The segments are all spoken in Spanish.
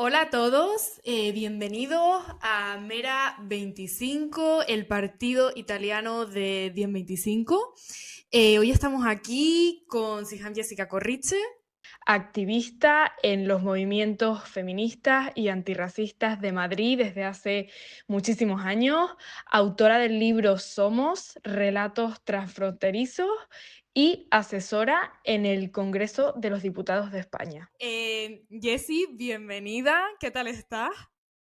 Hola a todos, bienvenidos a Mera 25, el partido italiano de 1025. Hoy estamos aquí con Siham Jessica Corriche, activista en los movimientos feministas y antirracistas de Madrid desde hace muchísimos años, autora del libro Somos, Relatos Transfronterizos y asesora en el Congreso de los Diputados de España. Jessie, bienvenida, ¿qué tal estás?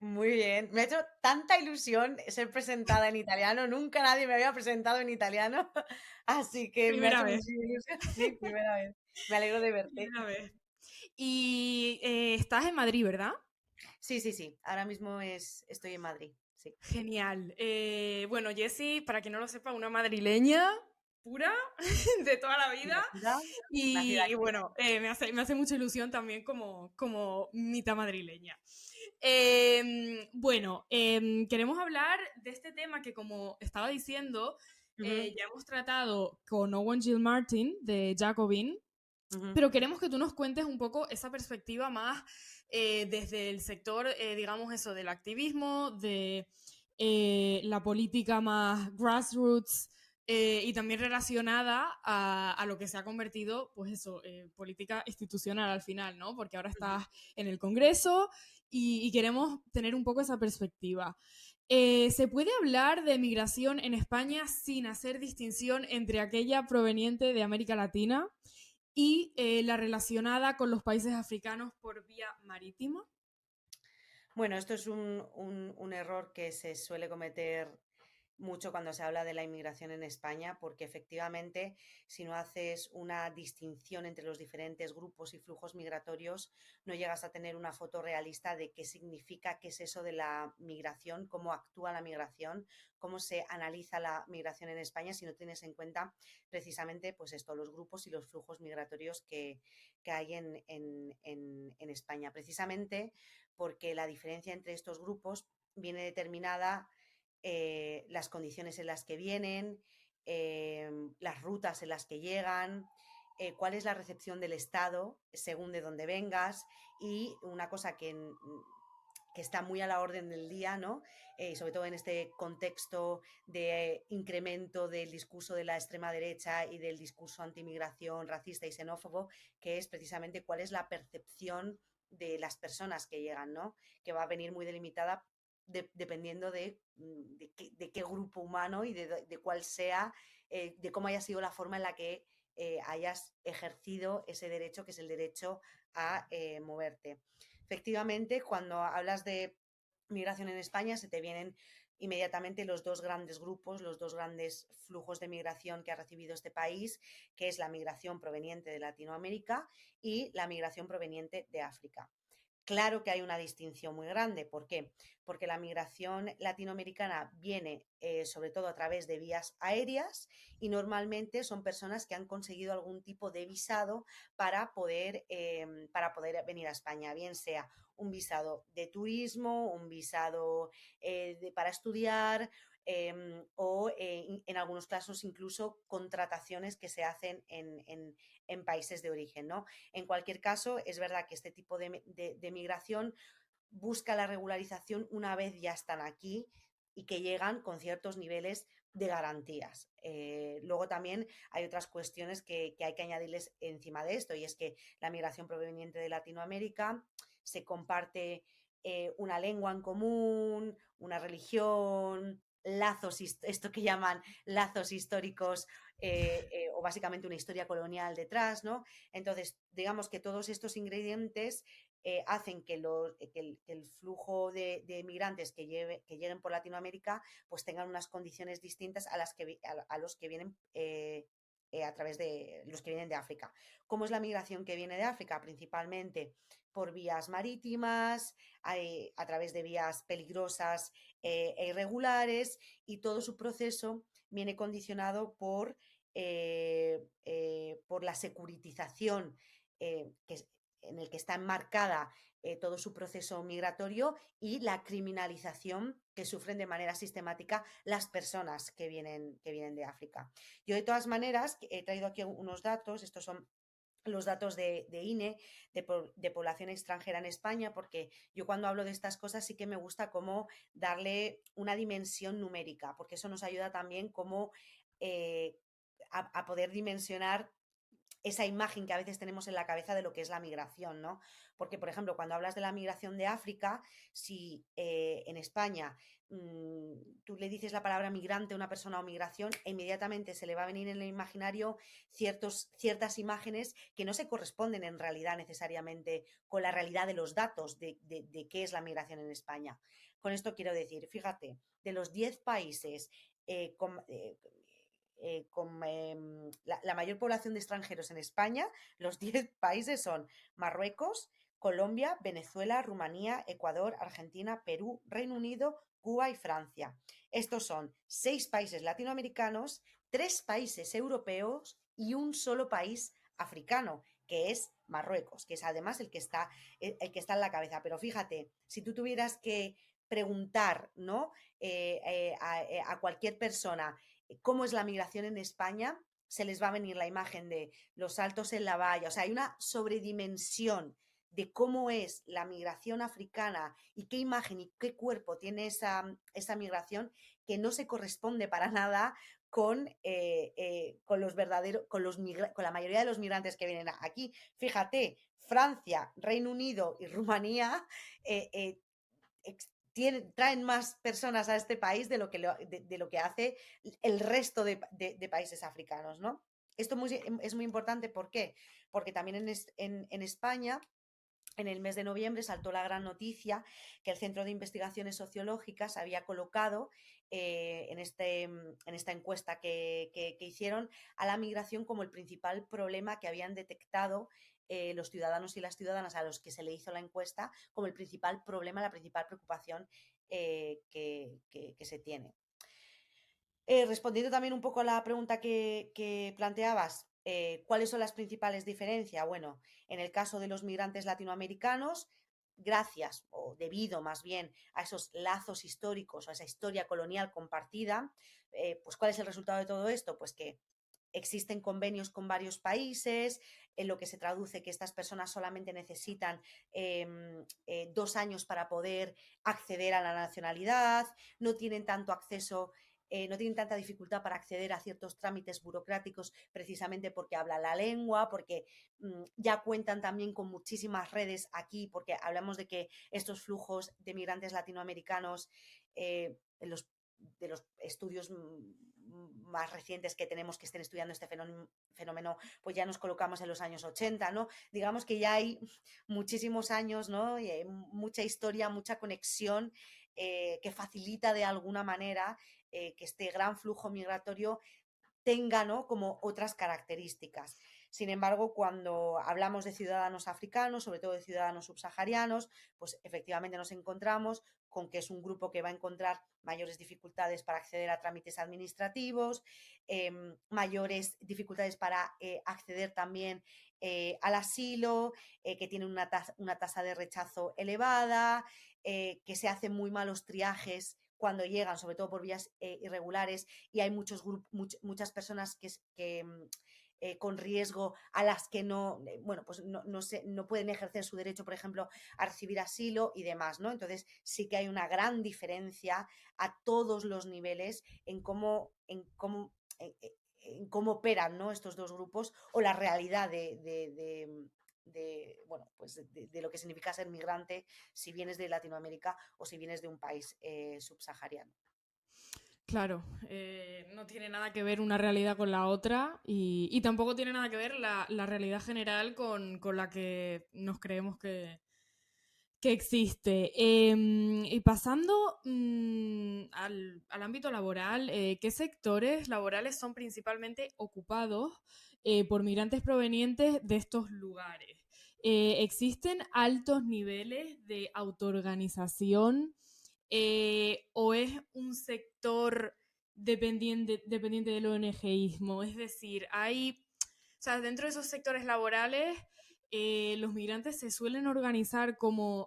Muy bien, me ha hecho tanta ilusión ser presentada en italiano, nunca nadie me había presentado en italiano, así que me ha Primera hecho vez. muchísima ilusión. Sí, primera vez. Me alegro de verte. Primera vez. Y estás en Madrid, ¿verdad? Sí, sí, sí, ahora mismo estoy en Madrid, sí. Genial. Bueno, Jessie, para quien no lo sepa, una madrileña pura de toda la vida. Nacida, nacida Y aquí. bueno, me hace mucha ilusión también como mitad madrileña. Bueno, queremos hablar de este tema que, como estaba diciendo, Ujú, ya hemos tratado con Owen Jill Martin de Jacobin, ujú. pero queremos que tú nos cuentes un poco esa perspectiva más desde el sector, digamos eso, del activismo, de la política más grassroots y también relacionada a lo que se ha convertido, pues eso, política institucional al final, ¿no? Porque ahora estás en el Congreso y queremos tener un poco esa perspectiva. ¿Se puede hablar de migración en España sin hacer distinción entre aquella proveniente de América Latina y la relacionada con los países africanos por vía marítima? Bueno, esto es un error que se suele cometer mucho cuando se habla de la inmigración en España, porque efectivamente, si no haces una distinción entre los diferentes grupos y flujos migratorios, no llegas a tener una foto realista de qué significa, qué es eso de la migración, cómo actúa la migración, cómo se analiza la migración en España, si no tienes en cuenta precisamente pues esto, los grupos y los flujos migratorios que hay en España. Precisamente porque la diferencia entre estos grupos viene determinada las condiciones en las que vienen, las rutas en las que llegan, cuál es la recepción del Estado según de dónde vengas y una cosa que está muy a la orden del día, ¿no? Sobre todo en este contexto de incremento del discurso de la extrema derecha y del discurso antimigración, racista y xenófobo, que es precisamente cuál es la percepción de las personas que llegan, ¿no? Que va a venir muy delimitada dependiendo de qué grupo humano y de cuál sea, de cómo haya sido la forma en la que hayas ejercido ese derecho, que es el derecho a moverte. Efectivamente, cuando hablas de migración en España, se te vienen inmediatamente los dos grandes grupos, los dos grandes flujos de migración que ha recibido este país, que es la migración proveniente de Latinoamérica y la migración proveniente de África. Claro que hay una distinción muy grande. ¿Por qué? Porque la migración latinoamericana viene sobre todo a través de vías aéreas y normalmente son personas que han conseguido algún tipo de visado para poder venir a España, bien sea un visado de turismo, un visado para estudiar o en algunos casos incluso contrataciones que se hacen en países de origen, ¿no? En cualquier caso, es verdad que este tipo de migración busca la regularización una vez ya están aquí y que llegan con ciertos niveles de garantías. Luego también hay otras cuestiones que hay que añadirles encima de esto, y es que la migración proveniente de Latinoamérica se comparte una lengua en común, una religión, lazos, esto que llaman lazos históricos o básicamente una historia colonial detrás, ¿no? Entonces, digamos que todos estos ingredientes hacen que el flujo de migrantes que lleguen por Latinoamérica pues tengan unas condiciones distintas a los que vienen a través de los que vienen de África. ¿Cómo es la migración que viene de África? Principalmente por vías marítimas, a través de vías peligrosas e irregulares, y todo su proceso viene condicionado por la securitización en el que está enmarcada todo su proceso migratorio y la criminalización que sufren de manera sistemática las personas que vienen de África. Yo, de todas maneras, he traído aquí unos datos, estos son los datos de INE, de población extranjera en España, porque yo cuando hablo de estas cosas sí que me gusta como darle una dimensión numérica, porque eso nos ayuda también como eh, a poder dimensionar esa imagen que a veces tenemos en la cabeza de lo que es la migración, ¿no? Porque, por ejemplo, cuando hablas de la migración de África, si en España tú le dices la palabra migrante a una persona o migración, inmediatamente se le va a venir en el imaginario ciertas imágenes que no se corresponden en realidad necesariamente con la realidad de los datos de qué es la migración en España. Con esto quiero decir, fíjate, de los 10 países la mayor población de extranjeros en España, los 10 países son Marruecos, Colombia, Venezuela, Rumanía, Ecuador, Argentina, Perú, Reino Unido, Cuba y Francia. Estos son 6 países latinoamericanos, 3 países europeos y un solo país africano, que es Marruecos, que es además el que está en la cabeza. Pero fíjate, si tú tuvieras que preguntar, ¿no? A cualquier persona cómo es la migración en España, se les va a venir la imagen de los saltos en la valla. O sea, hay una sobredimensión de cómo es la migración africana y qué imagen y qué cuerpo tiene esa migración que no se corresponde para nada con los verdaderos, con la mayoría de los migrantes que vienen aquí. Fíjate, Francia, Reino Unido y Rumanía traen más personas a este país de lo que hace el resto de países africanos, ¿no? Esto es muy importante, ¿por qué? Porque también en España en el mes de noviembre saltó la gran noticia que el Centro de Investigaciones Sociológicas había colocado en esta encuesta que hicieron a la migración como el principal problema que habían detectado los ciudadanos y las ciudadanas a los que se le hizo la encuesta como el principal problema, la principal preocupación que se tiene. Respondiendo también un poco a la pregunta que planteabas, ¿cuáles son las principales diferencias? Bueno, en el caso de los migrantes latinoamericanos, gracias o debido más bien a esos lazos históricos o a esa historia colonial compartida, pues ¿cuál es el resultado de todo esto? Pues que existen convenios con varios países, en lo que se traduce que estas personas solamente necesitan 2 años para poder acceder a la nacionalidad, no tienen tanto acceso no tienen tanta dificultad para acceder a ciertos trámites burocráticos precisamente porque hablan la lengua, porque ya cuentan también con muchísimas redes aquí, porque hablamos de que estos flujos de migrantes latinoamericanos, de los estudios más recientes que tenemos que estén estudiando este fenómeno, pues ya nos colocamos en los años 80, ¿no? Digamos que ya hay muchísimos años, ¿no? Y hay mucha historia, mucha conexión que facilita de alguna manera que este gran flujo migratorio tenga, ¿no? Como otras características. Sin embargo, cuando hablamos de ciudadanos africanos, sobre todo de ciudadanos subsaharianos, pues efectivamente nos encontramos con que es un grupo que va a encontrar mayores dificultades para acceder a trámites administrativos, mayores dificultades para acceder también al asilo, que tienen una tasa de rechazo elevada, que se hacen muy malos triajes cuando llegan, sobre todo por vías irregulares, y hay muchas personas con riesgo a las que bueno, pues no pueden ejercer su derecho, por ejemplo, a recibir asilo y demás, ¿no? Entonces sí que hay una gran diferencia a todos los niveles en cómo operan, ¿no? Estos dos grupos o la realidad bueno, pues de lo que significa ser migrante si vienes de Latinoamérica o si vienes de un país subsahariano. Claro, no tiene nada que ver una realidad con la otra y tampoco tiene nada que ver la realidad general con la que nos creemos que existe. Y pasando al ámbito laboral, ¿qué sectores laborales son principalmente ocupados por migrantes provenientes de estos lugares? ¿Existen altos niveles de autoorganización o es un sector dependiente del ONGismo? Es decir, o sea, dentro de esos sectores laborales los migrantes se suelen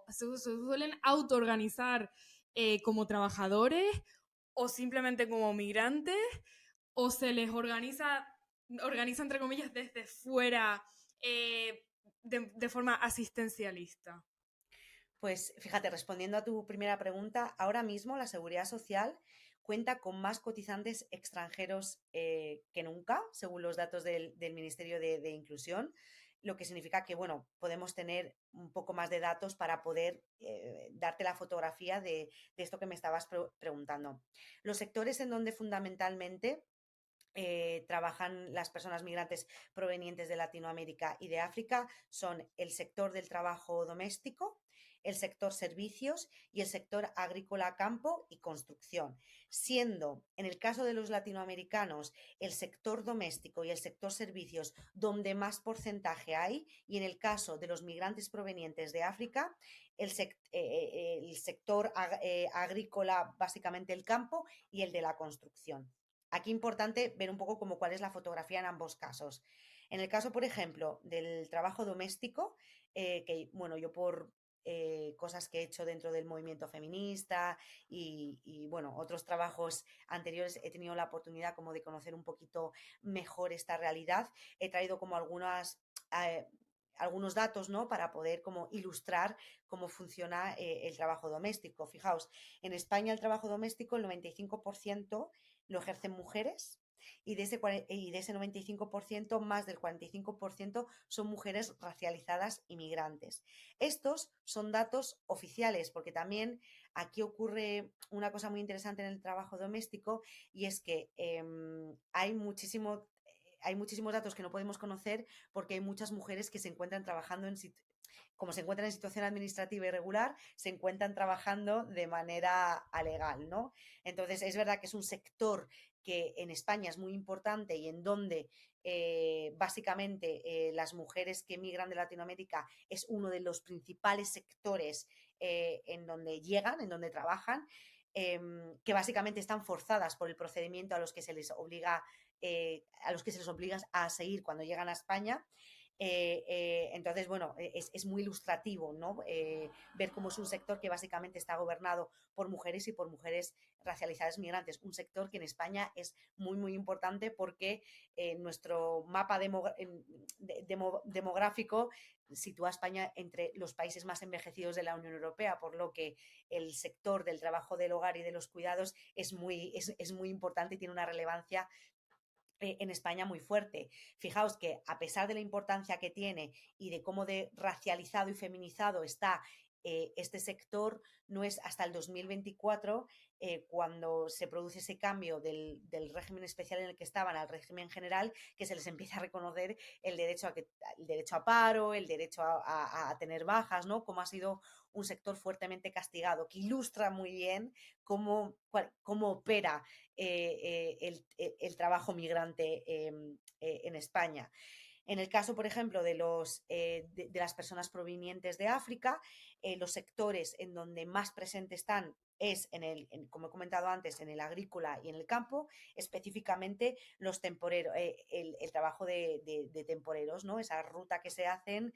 se suelen autoorganizar como trabajadores o simplemente como migrantes o se les organiza entre comillas desde fuera de forma asistencialista? Pues fíjate, respondiendo a tu primera pregunta, ahora mismo la Seguridad Social cuenta con más cotizantes extranjeros que nunca, según los datos del Ministerio de Inclusión, lo que significa que, bueno, podemos tener un poco más de datos para poder darte la fotografía de esto que me estabas preguntando. Los sectores en donde fundamentalmente trabajan las personas migrantes provenientes de Latinoamérica y de África son el sector del trabajo doméstico, el sector servicios y el sector agrícola, campo y construcción, siendo en el caso de los latinoamericanos el sector doméstico y el sector servicios donde más porcentaje hay, y en el caso de los migrantes provenientes de África el sector agrícola, básicamente el campo, y el de la construcción. Aquí importante ver un poco como cuál es la fotografía en ambos casos. En el caso, por ejemplo, del trabajo doméstico, que bueno, yo por cosas que he hecho dentro del movimiento feminista bueno, otros trabajos anteriores he tenido la oportunidad como de conocer un poquito mejor esta realidad. He traído como eh, algunos datos, ¿no? Para poder como ilustrar cómo funciona el trabajo doméstico. Fijaos, en España el trabajo doméstico, el 95% lo ejercen mujeres y de ese 95%, más del 45% son mujeres racializadas inmigrantes. Estos son datos oficiales, porque también aquí ocurre una cosa muy interesante en el trabajo doméstico, y es que hay muchísimos datos que no podemos conocer porque hay muchas mujeres que se encuentran trabajando como se encuentran en situación administrativa irregular, se encuentran trabajando de manera alegal, ¿no? Entonces, es verdad que es un sector que en España es muy importante y en donde básicamente las mujeres que emigran de Latinoamérica es uno de los principales sectores en donde llegan, en donde trabajan, que básicamente están forzadas por el procedimiento a los que se les obliga a seguir cuando llegan a España. Entonces, bueno, es muy ilustrativo, ¿no? Ver cómo es un sector que básicamente está gobernado por mujeres y por mujeres racializadas migrantes. Un sector que en España es muy, muy importante porque nuestro mapa demográfico sitúa a España entre los países más envejecidos de la Unión Europea, por lo que el sector del trabajo del hogar y de los cuidados es muy importante y tiene una relevancia en España muy fuerte. Fijaos que a pesar de la importancia que tiene y de cómo de racializado y feminizado está este sector, no es hasta el 2024 cuando se produce ese cambio del régimen especial en el que estaban al régimen general, que se les empieza a reconocer el derecho a paro, el derecho a tener bajas, ¿no? Como ha sido un sector fuertemente castigado, que ilustra muy bien cómo opera el trabajo migrante en España. En el caso, por ejemplo, de las personas provenientes de África, los sectores en donde más presentes están es, como he comentado antes, en el agrícola y en el campo, específicamente los temporeros, el trabajo de temporeros, ¿no? Esa ruta que se hacen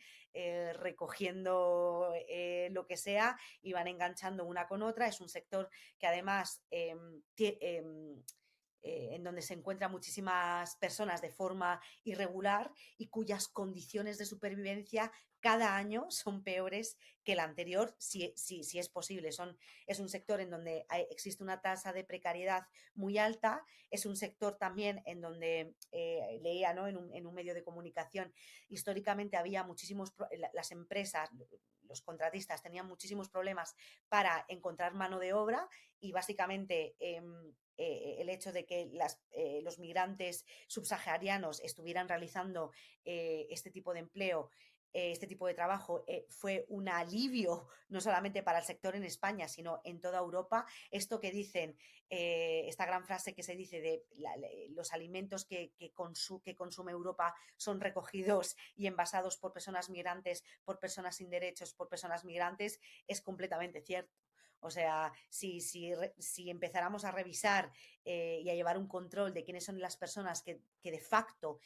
recogiendo lo que sea y van enganchando una con otra. Es un sector que además en donde se encuentran muchísimas personas de forma irregular y cuyas condiciones de supervivencia cada año son peores que el anterior, si es posible. Es un sector en donde existe una tasa de precariedad muy alta, es un sector también en donde leía, ¿no? En un medio de comunicación, históricamente había las empresas, los contratistas tenían muchísimos problemas para encontrar mano de obra, y básicamente el hecho de que los migrantes subsaharianos estuvieran realizando este tipo de empleo, este tipo de trabajo, fue un alivio no solamente para el sector en España, sino en toda Europa. Esto que dicen, esta gran frase que se dice de los alimentos que consume Europa son recogidos y envasados por personas migrantes, por personas sin derechos, por personas migrantes, es completamente cierto. O sea, si empezáramos a revisar y a llevar un control de quiénes son las personas que de facto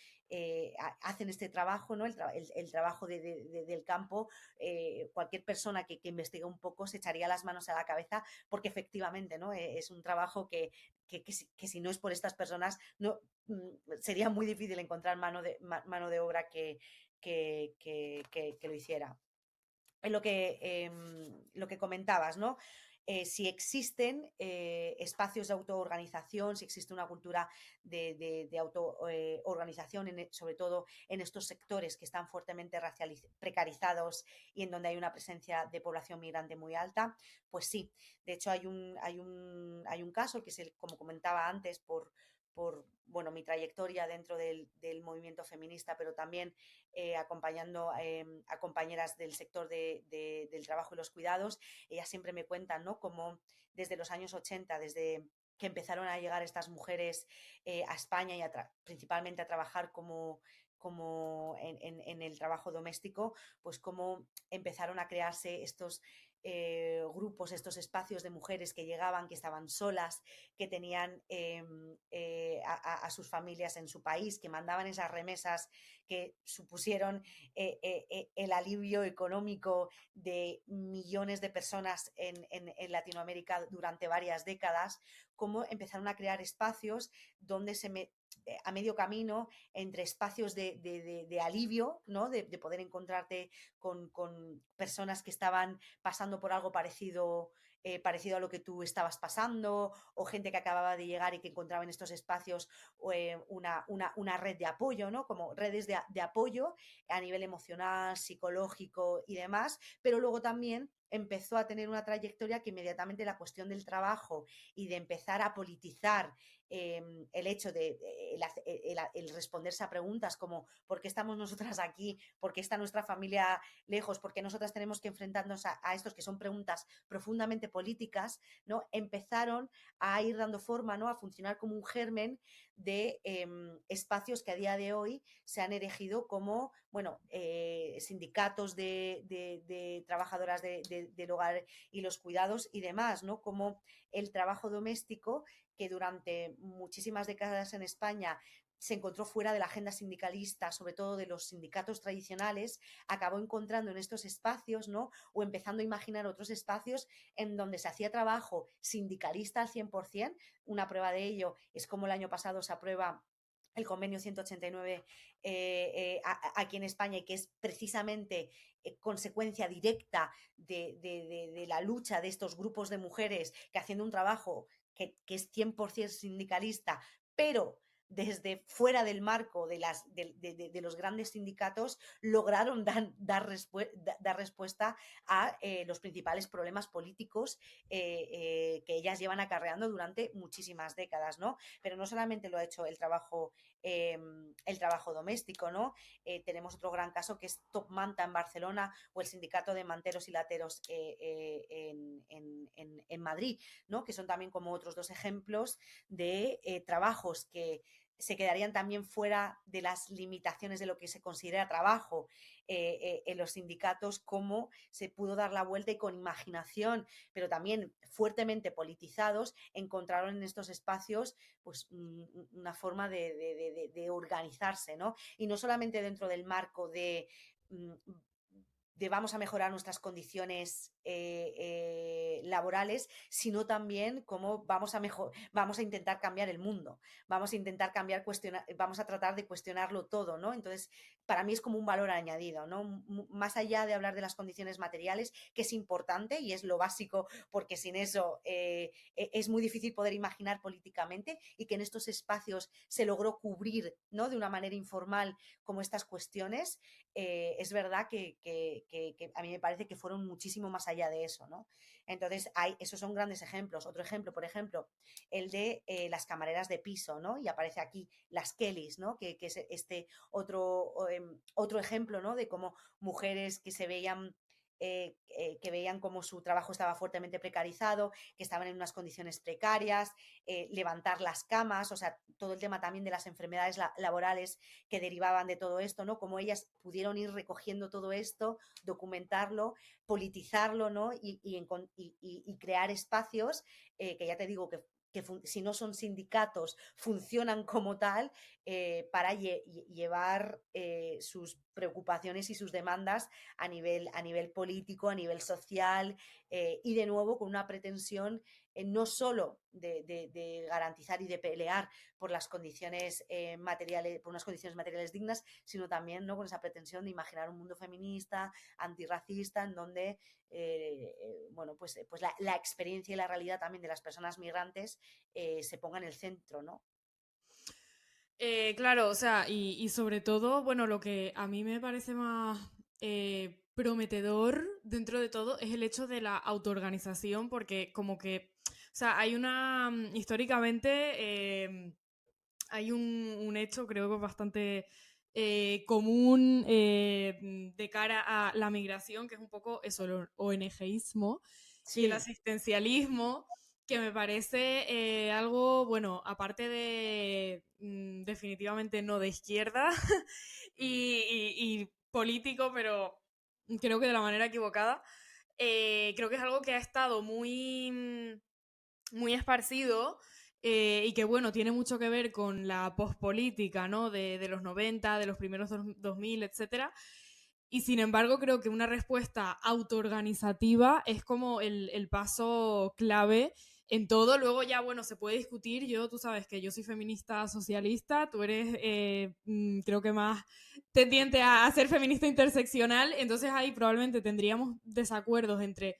hacen este trabajo, ¿no? El trabajo del campo, cualquier persona que investigue un poco se echaría las manos a la cabeza, porque efectivamente, ¿no? Es un trabajo que si no es por estas personas, no, sería muy difícil encontrar mano de obra que lo hiciera. En lo que comentabas, ¿no? Si existen espacios de autoorganización, si existe una cultura de autoorganización, sobre todo en estos sectores que están fuertemente precarizados y en donde hay una presencia de población migrante muy alta, pues sí. De hecho, hay un caso que es el, como comentaba antes, por bueno, mi trayectoria dentro del movimiento feminista, pero también acompañando a compañeras del sector del trabajo y los cuidados. Ellas siempre me cuentan, ¿no? Cómo desde los años 80, desde que empezaron a llegar estas mujeres a España y principalmente a trabajar como en el trabajo doméstico, pues cómo empezaron a crearse estos grupos, estos espacios de mujeres que llegaban, que estaban solas, que tenían a sus familias en su país, que mandaban esas remesas que supusieron el alivio económico de millones de personas en Latinoamérica durante varias décadas, cómo empezaron a crear espacios donde a medio camino entre espacios de alivio, ¿no? De poder encontrarte con personas que estaban pasando por algo parecido a lo que tú estabas pasando, o gente que acababa de llegar y que encontraba en estos espacios una red de apoyo, ¿no? Como redes de apoyo a nivel emocional, psicológico y demás, pero luego también empezó a tener una trayectoria que inmediatamente la cuestión del trabajo y de empezar a politizar el hecho de el responderse a preguntas como ¿por qué estamos nosotras aquí? ¿Por qué está nuestra familia lejos? ¿Por qué nosotras tenemos que enfrentarnos a estos que son preguntas profundamente políticas? ¿No? Empezaron a ir dando forma, ¿no? A funcionar como un germen de espacios que a día de hoy se han erigido como, bueno, sindicatos de trabajadoras del hogar y los cuidados y demás, ¿no? Como el trabajo doméstico, que durante muchísimas décadas en España se encontró fuera de la agenda sindicalista, sobre todo de los sindicatos tradicionales, acabó encontrando en estos espacios, ¿no? O empezando a imaginar otros espacios en donde se hacía trabajo sindicalista al 100%. Una prueba de ello es como el año pasado se aprueba el convenio 189 aquí en España, y que es precisamente consecuencia directa de la lucha de estos grupos de mujeres que, haciendo un trabajo que es 100% sindicalista, pero desde fuera del marco de los grandes sindicatos, lograron dar respuesta a los principales problemas políticos que ellas llevan acarreando durante muchísimas décadas, ¿no? Pero no solamente lo ha hecho el trabajo doméstico, ¿no? Tenemos otro gran caso que es Top Manta en Barcelona, o el sindicato de manteros y lateros en Madrid, ¿no? Que son también como otros dos ejemplos de trabajos que se quedarían también fuera de las limitaciones de lo que se considera trabajo en los sindicatos, cómo se pudo dar la vuelta y con imaginación, pero también fuertemente politizados, encontraron en estos espacios pues una forma de organizarse, ¿no? Y no solamente dentro del marco de vamos a mejorar nuestras condiciones laborales, sino también cómo vamos a intentar cambiar el mundo, vamos a intentar vamos a tratar de cuestionarlo todo, ¿no? Entonces, para mí es como un valor añadido, ¿no? Más allá de hablar de las condiciones materiales, que es importante y es lo básico, porque sin eso es muy difícil poder imaginar políticamente, y que en estos espacios se logró cubrir, ¿no? De una manera informal como estas cuestiones. Es verdad que a mí me parece que fueron muchísimo más allá de eso, ¿no? Entonces, esos son grandes ejemplos. Otro ejemplo, por ejemplo, el de las camareras de piso, ¿no? Y aparece aquí las Kellys, ¿no? Que es este otro ejemplo, ¿no? De cómo mujeres que veían como su trabajo estaba fuertemente precarizado, que estaban en unas condiciones precarias, levantar las camas, o sea, todo el tema también de las enfermedades laborales que derivaban de todo esto, ¿no? Como ellas pudieron ir recogiendo todo esto, documentarlo, politizarlo, ¿no? Y crear espacios que ya te digo que si no son sindicatos, funcionan como tal, para llevar sus preocupaciones y sus demandas a nivel político, a nivel social, y de nuevo con una pretensión no solo de garantizar y de pelear por las condiciones materiales, por unas condiciones materiales dignas, sino también, ¿no?, con esa pretensión de imaginar un mundo feminista, antirracista, en donde bueno, pues la experiencia y la realidad también de las personas migrantes se ponga en el centro, ¿no? Claro, o sea, y sobre todo, bueno, lo que a mí me parece más prometedor dentro de todo es el hecho de la autoorganización, porque como que, o sea, hay una, históricamente, hay un hecho, creo que es bastante común de cara a la migración, que es un poco eso, el ONGismo y el Sí, asistencialismo, que me parece algo, bueno, aparte de definitivamente no de izquierda y político, pero creo que de la manera equivocada. Creo que es algo que ha estado muy esparcido y que, bueno, tiene mucho que ver con la pospolítica, ¿no? De los 90, de los primeros 2000, etcétera. Y sin embargo, creo que una respuesta autoorganizativa es como el paso clave en todo. Luego ya, bueno, se puede discutir. Tú sabes que yo soy feminista socialista, tú eres, creo que más tendiente a ser feminista interseccional. Entonces ahí probablemente tendríamos desacuerdos entre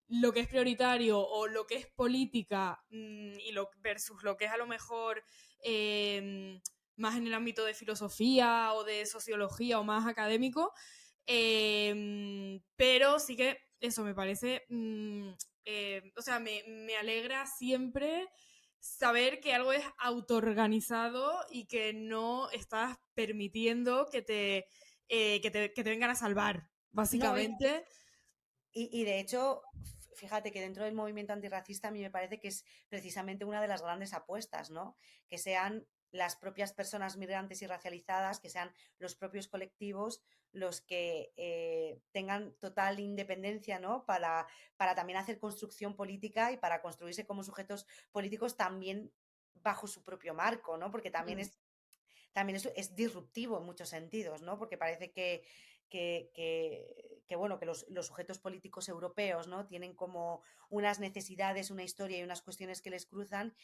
lo que es prioritario o lo que es política y versus lo que es a lo mejor más en el ámbito de filosofía o de sociología o más académico. Pero sí que eso me parece, o sea, me alegra siempre saber que algo es autoorganizado y que no estás permitiendo que te vengan a salvar, no, básicamente. y de hecho, fíjate que dentro del movimiento antirracista a mí me parece que es precisamente una de las grandes apuestas, ¿no? Que sean las propias personas migrantes y racializadas, que sean los propios colectivos los que tengan total independencia, ¿no? Para también hacer construcción política y para construirse como sujetos políticos también bajo su propio marco, ¿no? Porque Mm, también es disruptivo en muchos sentidos, ¿no? Porque parece bueno, que los sujetos políticos europeos, ¿no?, tienen como unas necesidades, una historia y unas cuestiones que les cruzan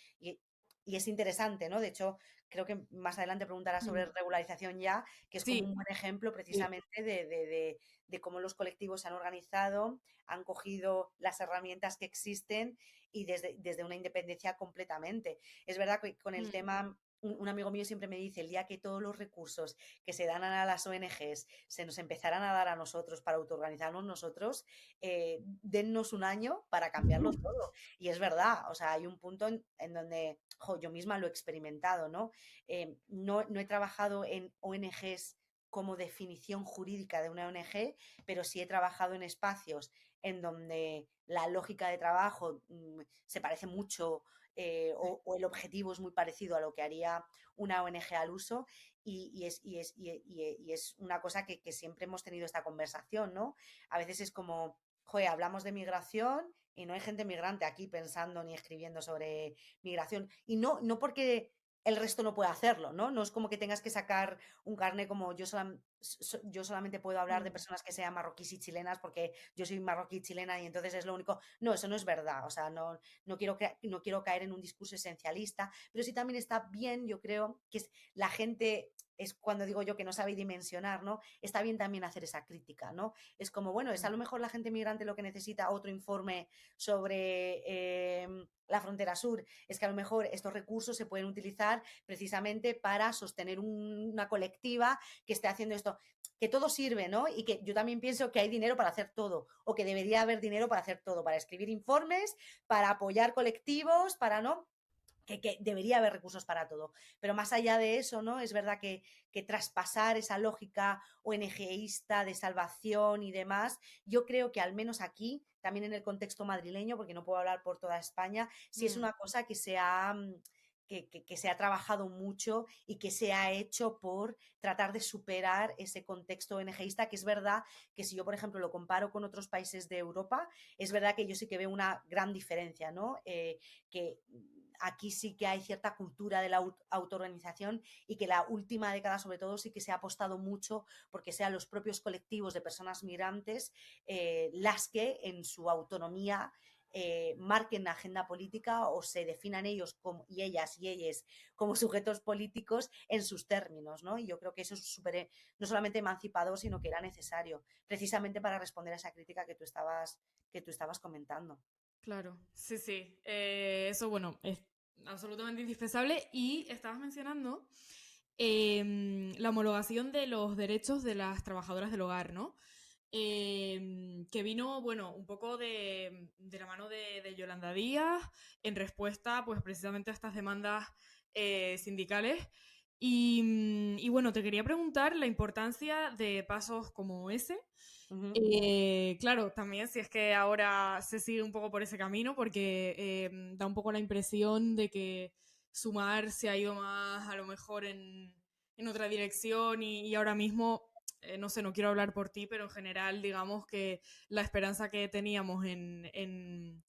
y es interesante, ¿no? De hecho, creo que más adelante preguntarás sobre mm. regularización ya, que es como Sí, un buen ejemplo sí. precisamente de cómo los colectivos se han organizado, han cogido las herramientas que existen y desde una independencia completamente. Es verdad que con el Mm, tema un amigo mío siempre me dice, el día que todos los recursos que se dan a las ONGs se nos empezaran a dar a nosotros para autoorganizarnos nosotros, dennos un año para cambiarlo todo. Y es verdad, o sea, hay un punto en donde yo misma lo he experimentado, ¿no? No he trabajado en ONGs como definición jurídica de una ONG, pero sí he trabajado en espacios en donde la lógica de trabajo se parece mucho o el objetivo es muy parecido a lo que haría una ONG al uso y es una cosa que siempre hemos tenido esta conversación, ¿no? A veces es como, joder, hablamos de migración y no hay gente migrante aquí pensando ni escribiendo sobre migración. Y no porque el resto no puede hacerlo, ¿no? No es como que tengas que sacar un carnet como yo solamente puedo hablar de mm, personas que sean marroquíes y chilenas porque yo soy marroquí y chilena y entonces es lo único. No, eso no es verdad. O sea, no quiero caer en un discurso esencialista, pero sí también está bien, yo creo, que la gente es cuando digo yo que no sabe dimensionar, ¿no? Está bien también hacer esa crítica, ¿no? Es como, bueno, es a mm, lo mejor la gente migrante lo que necesita otro informe sobre la frontera sur, es que a lo mejor estos recursos se pueden utilizar precisamente para sostener una colectiva que esté haciendo esto, que todo sirve, ¿no? Y que yo también pienso que hay dinero para hacer todo, o que debería haber dinero para hacer todo, para escribir informes, para apoyar colectivos, para no, que debería haber recursos para todo. Pero más allá de eso, ¿no? Es verdad que traspasar esa lógica ONGista de salvación y demás, yo creo que al menos aquí, también en el contexto madrileño, porque no puedo hablar por toda España, sí es mm. una cosa que se ha trabajado mucho y que se ha hecho por tratar de superar ese contexto ONGista, que es verdad que si yo, por ejemplo, lo comparo con otros países de Europa, es verdad que yo sí que veo una gran diferencia, ¿no? Que aquí sí que hay cierta cultura de la autoorganización y que la última década, sobre todo, sí que se ha apostado mucho porque sean los propios colectivos de personas migrantes las que en su autonomía marquen la agenda política o se definan ellos como, y ellas y ellos como sujetos políticos en sus términos, ¿no? Y yo creo que eso es súper, no solamente emancipador, sino que era necesario, precisamente para responder a esa crítica que tú estabas comentando. Claro, sí, sí. Eso, bueno, es absolutamente indispensable. Y estabas mencionando la homologación de los derechos de las trabajadoras del hogar, ¿no? Que vino, bueno, un poco de la mano de Yolanda Díaz en respuesta, pues precisamente a estas demandas sindicales. Y bueno, te quería preguntar la importancia de pasos como ese. Ujú. Claro, también si es que ahora se sigue un poco por ese camino, porque da un poco la impresión de que Sumar se ha ido más a lo mejor en otra dirección y ahora mismo, no sé, no quiero hablar por ti, pero en general digamos que la esperanza que teníamos en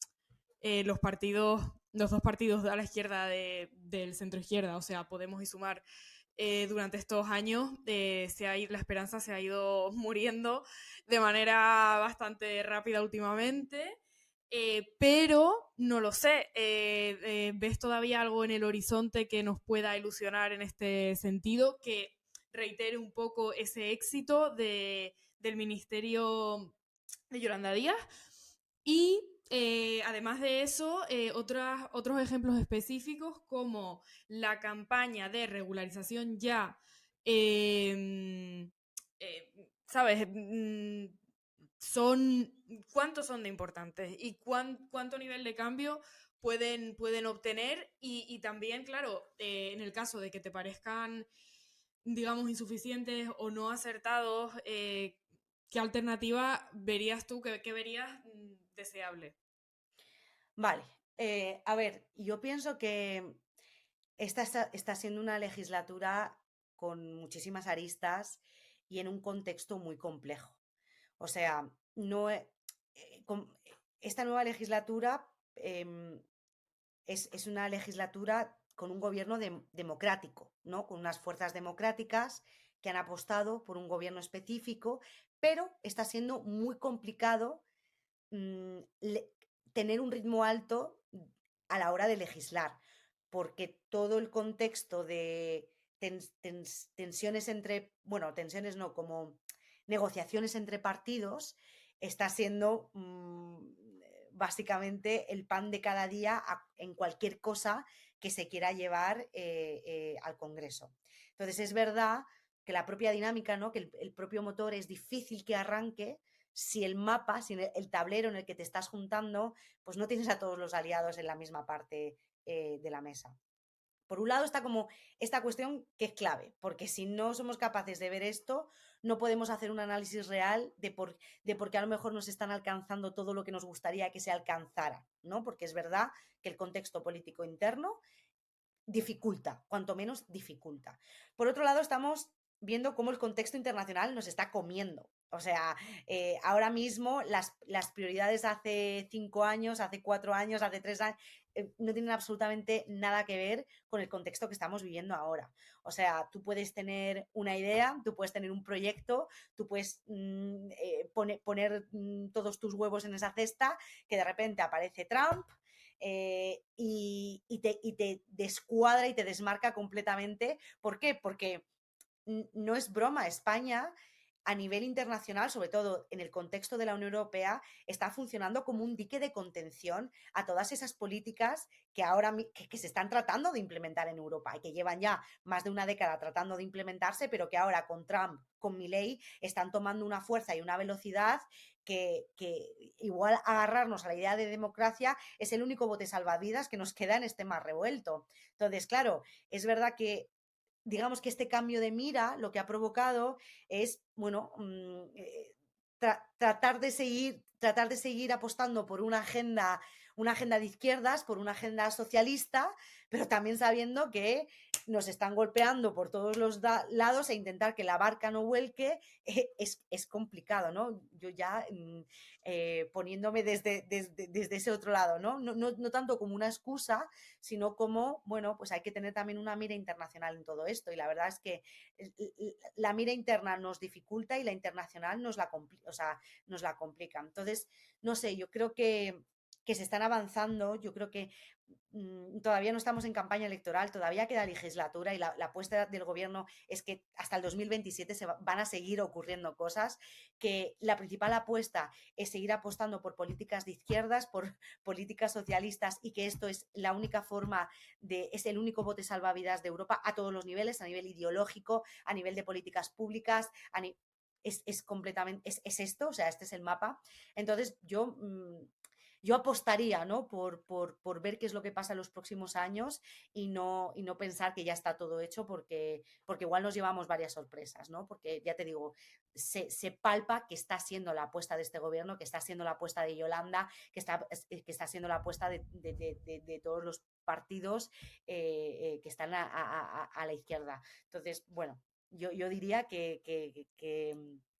los partidos, los dos partidos a la izquierda del centro izquierda, o sea, Podemos y Sumar, durante estos años la esperanza se ha ido muriendo de manera bastante rápida últimamente. Pero no lo sé, ¿ves todavía algo en el horizonte que nos pueda ilusionar en este sentido? Que reitere un poco ese éxito del ministerio de Yolanda Díaz. Y además de eso, otros ejemplos específicos como la campaña de regularización ya, eh, ¿sabes? Son, ¿cuántos son de importantes? ¿Y cuánto nivel de cambio pueden obtener? Y también, claro, en el caso de que te parezcan, digamos, insuficientes o no acertados, ¿qué alternativa verías tú, qué verías deseable? Vale, a ver, yo pienso que está siendo una legislatura con muchísimas aristas y en un contexto muy complejo. O sea, no, esta nueva legislatura es una legislatura con un gobierno democrático, ¿no? Con unas fuerzas democráticas que han apostado por un gobierno específico, pero está siendo muy complicado mm, le- tener un ritmo alto a la hora de legislar, porque todo el contexto de tensiones entre, bueno, tensiones no, como negociaciones entre partidos, está siendo básicamente el pan de cada día en cualquier cosa que se quiera llevar al Congreso. Entonces es verdad que la propia dinámica, ¿no? Que el propio motor es difícil que arranque si el mapa, si el tablero en el que te estás juntando, pues no tienes a todos los aliados en la misma parte de la mesa. Por un lado está como esta cuestión que es clave, porque si no somos capaces de ver esto, no podemos hacer un análisis real de por qué a lo mejor nos están alcanzando todo lo que nos gustaría que se alcanzara, ¿no? Porque es verdad que el contexto político interno dificulta, cuanto menos dificulta. Por otro lado, estamos viendo cómo el contexto internacional nos está comiendo. O sea, ahora mismo las prioridades hace 5 años, hace 4 años, hace 3 años, no tienen absolutamente nada que ver con el contexto que estamos viviendo ahora. O sea, tú puedes tener una idea, tú puedes tener un proyecto, tú puedes poner todos tus huevos en esa cesta, que de repente aparece Trump y te descuadra y te desmarca completamente. ¿Por qué? Porque no es broma, España a nivel internacional, sobre todo en el contexto de la Unión Europea, está funcionando como un dique de contención a todas esas políticas que ahora que se están tratando de implementar en Europa y que llevan ya más de una década tratando de implementarse, pero que ahora con Trump, con Milei, están tomando una fuerza y una velocidad que igual agarrarnos a la idea de democracia es el único bote salvavidas que nos queda en este mar revuelto. Entonces, claro, es verdad que digamos que este cambio de mira lo que ha provocado es, bueno, tratar de seguir apostando por una agenda una agenda de izquierdas por una agenda socialista, pero también sabiendo que nos están golpeando por todos los lados e intentar que la barca no vuelque es complicado, ¿no? Yo ya poniéndome desde ese otro lado, ¿no? No tanto como una excusa, sino como, bueno, pues hay que tener también una mira internacional en todo esto. Y la verdad es que la mira interna nos dificulta y la internacional o sea, nos la complica. Entonces, no sé, yo creo que se están avanzando, yo creo que todavía no estamos en campaña electoral, todavía queda legislatura y la apuesta del gobierno es que hasta el 2027 van a seguir ocurriendo cosas, que la principal apuesta es seguir apostando por políticas de izquierdas, por políticas socialistas y que esto es la única forma es el único bote salvavidas de Europa a todos los niveles, a nivel ideológico, a nivel de políticas públicas, es completamente, es esto, o sea, este es el mapa. Entonces yo apostaría, ¿no? Por ver qué es lo que pasa en los próximos años y no pensar que ya está todo hecho porque igual nos llevamos varias sorpresas, ¿no? Porque ya te digo, se palpa que está siendo la apuesta de este gobierno, que está siendo la apuesta de Yolanda, que está siendo la apuesta de todos los partidos que están a la izquierda. Entonces, bueno, yo diría que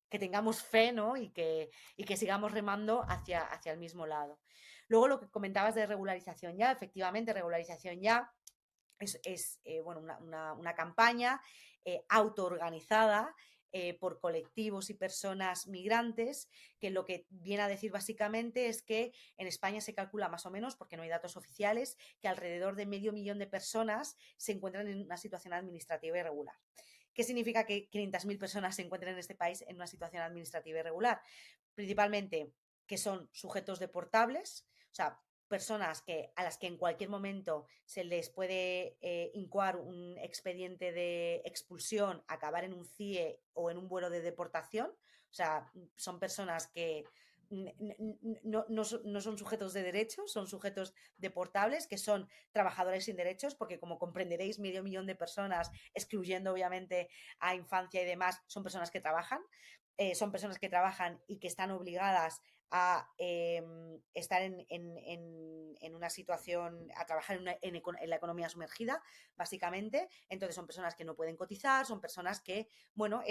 tengamos fe, ¿no? Y que sigamos remando hacia el mismo lado. Luego lo que comentabas de regularización ya, efectivamente, regularización ya bueno, una campaña autoorganizada por colectivos y personas migrantes, que lo que viene a decir básicamente es que en España se calcula más o menos, porque no hay datos oficiales, que alrededor de 500.000 de personas se encuentran en una situación administrativa irregular. ¿Qué significa que 500.000 personas se encuentren en este país en una situación administrativa irregular? Principalmente que son sujetos deportables, o sea, personas a las que en cualquier momento se les puede incoar un expediente de expulsión, acabar en un CIE o en un vuelo de deportación. O sea, son personas que no son sujetos de derechos, son sujetos deportables, que son trabajadores sin derechos, porque como comprenderéis, 500.000 de personas, excluyendo obviamente a infancia y demás, son personas que trabajan. Son personas que trabajan y que están obligadas a estar en una situación, a trabajar en la economía sumergida, básicamente. Entonces son personas que no pueden cotizar, son personas que, bueno,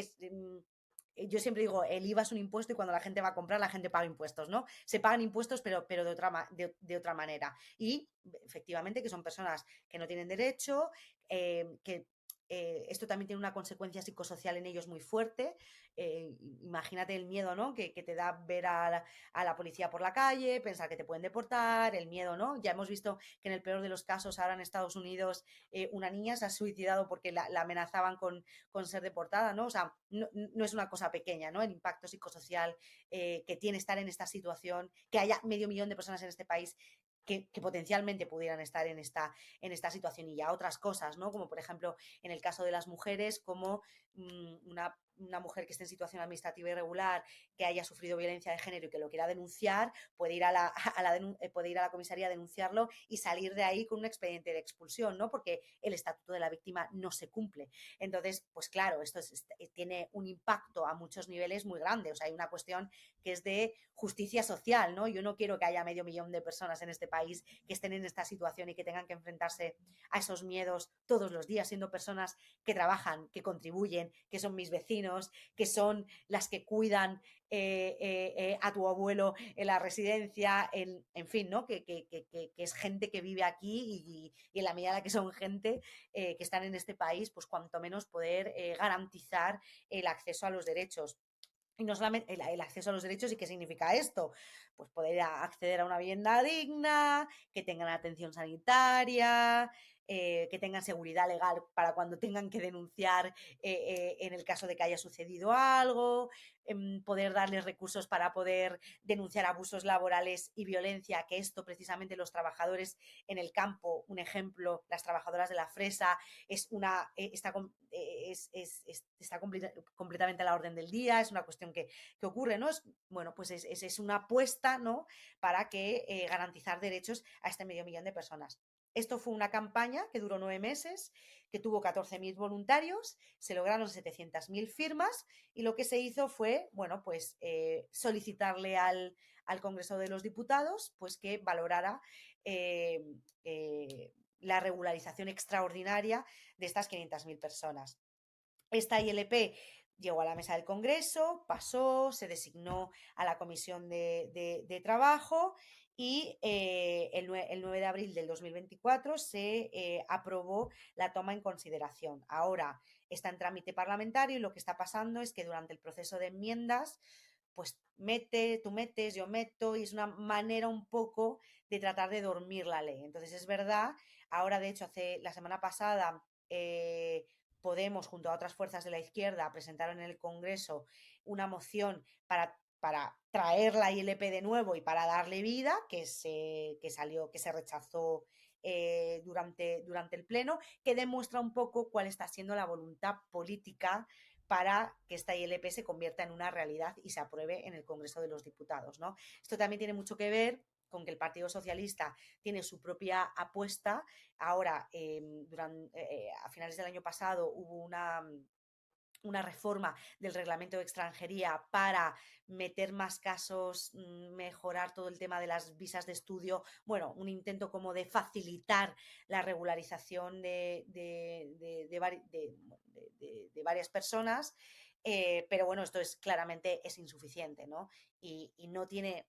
yo siempre digo, el IVA es un impuesto y cuando la gente va a comprar, la gente paga impuestos, ¿no? Se pagan impuestos, pero de otra manera. Y efectivamente que son personas que no tienen derecho, que esto también tiene una consecuencia psicosocial en ellos muy fuerte. Imagínate el miedo, ¿no? Que te da ver a la policía por la calle, pensar que te pueden deportar, el miedo, ¿no? Ya hemos visto que en el peor de los casos ahora en Estados Unidos una niña se ha suicidado porque la amenazaban con ser deportada, ¿no? O sea, no es una cosa pequeña, ¿no? El impacto psicosocial que tiene estar en esta situación, que haya 500.000 de personas en este país que potencialmente pudieran estar en esta situación y ya otras cosas, ¿no? Como por ejemplo en el caso de las mujeres, como una mujer que esté en situación administrativa irregular, que haya sufrido violencia de género y que lo quiera denunciar, puede ir puede ir a la comisaría a denunciarlo y salir de ahí con un expediente de expulsión, ¿no? Porque el estatuto de la víctima no se cumple. Entonces, pues claro, tiene un impacto a muchos niveles muy grande. O sea, hay una cuestión que es de justicia social, ¿no? Yo no quiero que haya 500.000 de personas en este país que estén en esta situación y que tengan que enfrentarse a esos miedos todos los días, siendo personas que trabajan, que contribuyen, que son mis vecinos, que son las que cuidan a tu abuelo en la residencia, en fin, ¿no? Que es gente que vive aquí y en la medida en la que son gente que están en este país, pues cuanto menos poder garantizar el acceso a los derechos. Y no solamente el acceso a los derechos. ¿Y qué significa esto? Pues poder acceder a una vivienda digna, que tengan atención sanitaria, que tengan seguridad legal para cuando tengan que denunciar en el caso de que haya sucedido algo, poder darles recursos para poder denunciar abusos laborales y violencia, que esto precisamente los trabajadores en el campo, un ejemplo, las trabajadoras de la fresa, está completamente a la orden del día, es una cuestión que ocurre, ¿no? Bueno, pues es una apuesta, ¿no? Para que garantizar derechos a este 500.000 de personas. Esto fue una campaña que duró 9 meses, que tuvo 14.000 voluntarios, se lograron 700.000 firmas y lo que se hizo fue, bueno, pues solicitarle al Congreso de los Diputados pues que valorara eh, la regularización extraordinaria de estas 500.000 personas. Esta ILP llegó a la mesa del Congreso, pasó, se designó a la Comisión de Trabajo y el 9 de abril del 2024 se aprobó la toma en consideración. Ahora está en trámite parlamentario y lo que está pasando es que durante el proceso de enmiendas pues tú metes, yo meto, y es una manera un poco de tratar de dormir la ley. Entonces es verdad, ahora de hecho la semana pasada Podemos, junto a otras fuerzas de la izquierda, presentaron en el Congreso una moción para traer la ILP de nuevo y para darle vida, que se rechazó durante el Pleno, que demuestra un poco cuál está siendo la voluntad política para que esta ILP se convierta en una realidad y se apruebe en el Congreso de los Diputados, ¿no? Esto también tiene mucho que ver con que el Partido Socialista tiene su propia apuesta. Ahora, a finales del año pasado hubo una reforma del reglamento de extranjería para meter más casos, mejorar todo el tema de las visas de estudio, bueno, un intento como de facilitar la regularización de varias personas, pero bueno, esto claramente es insuficiente, ¿no? Y no tiene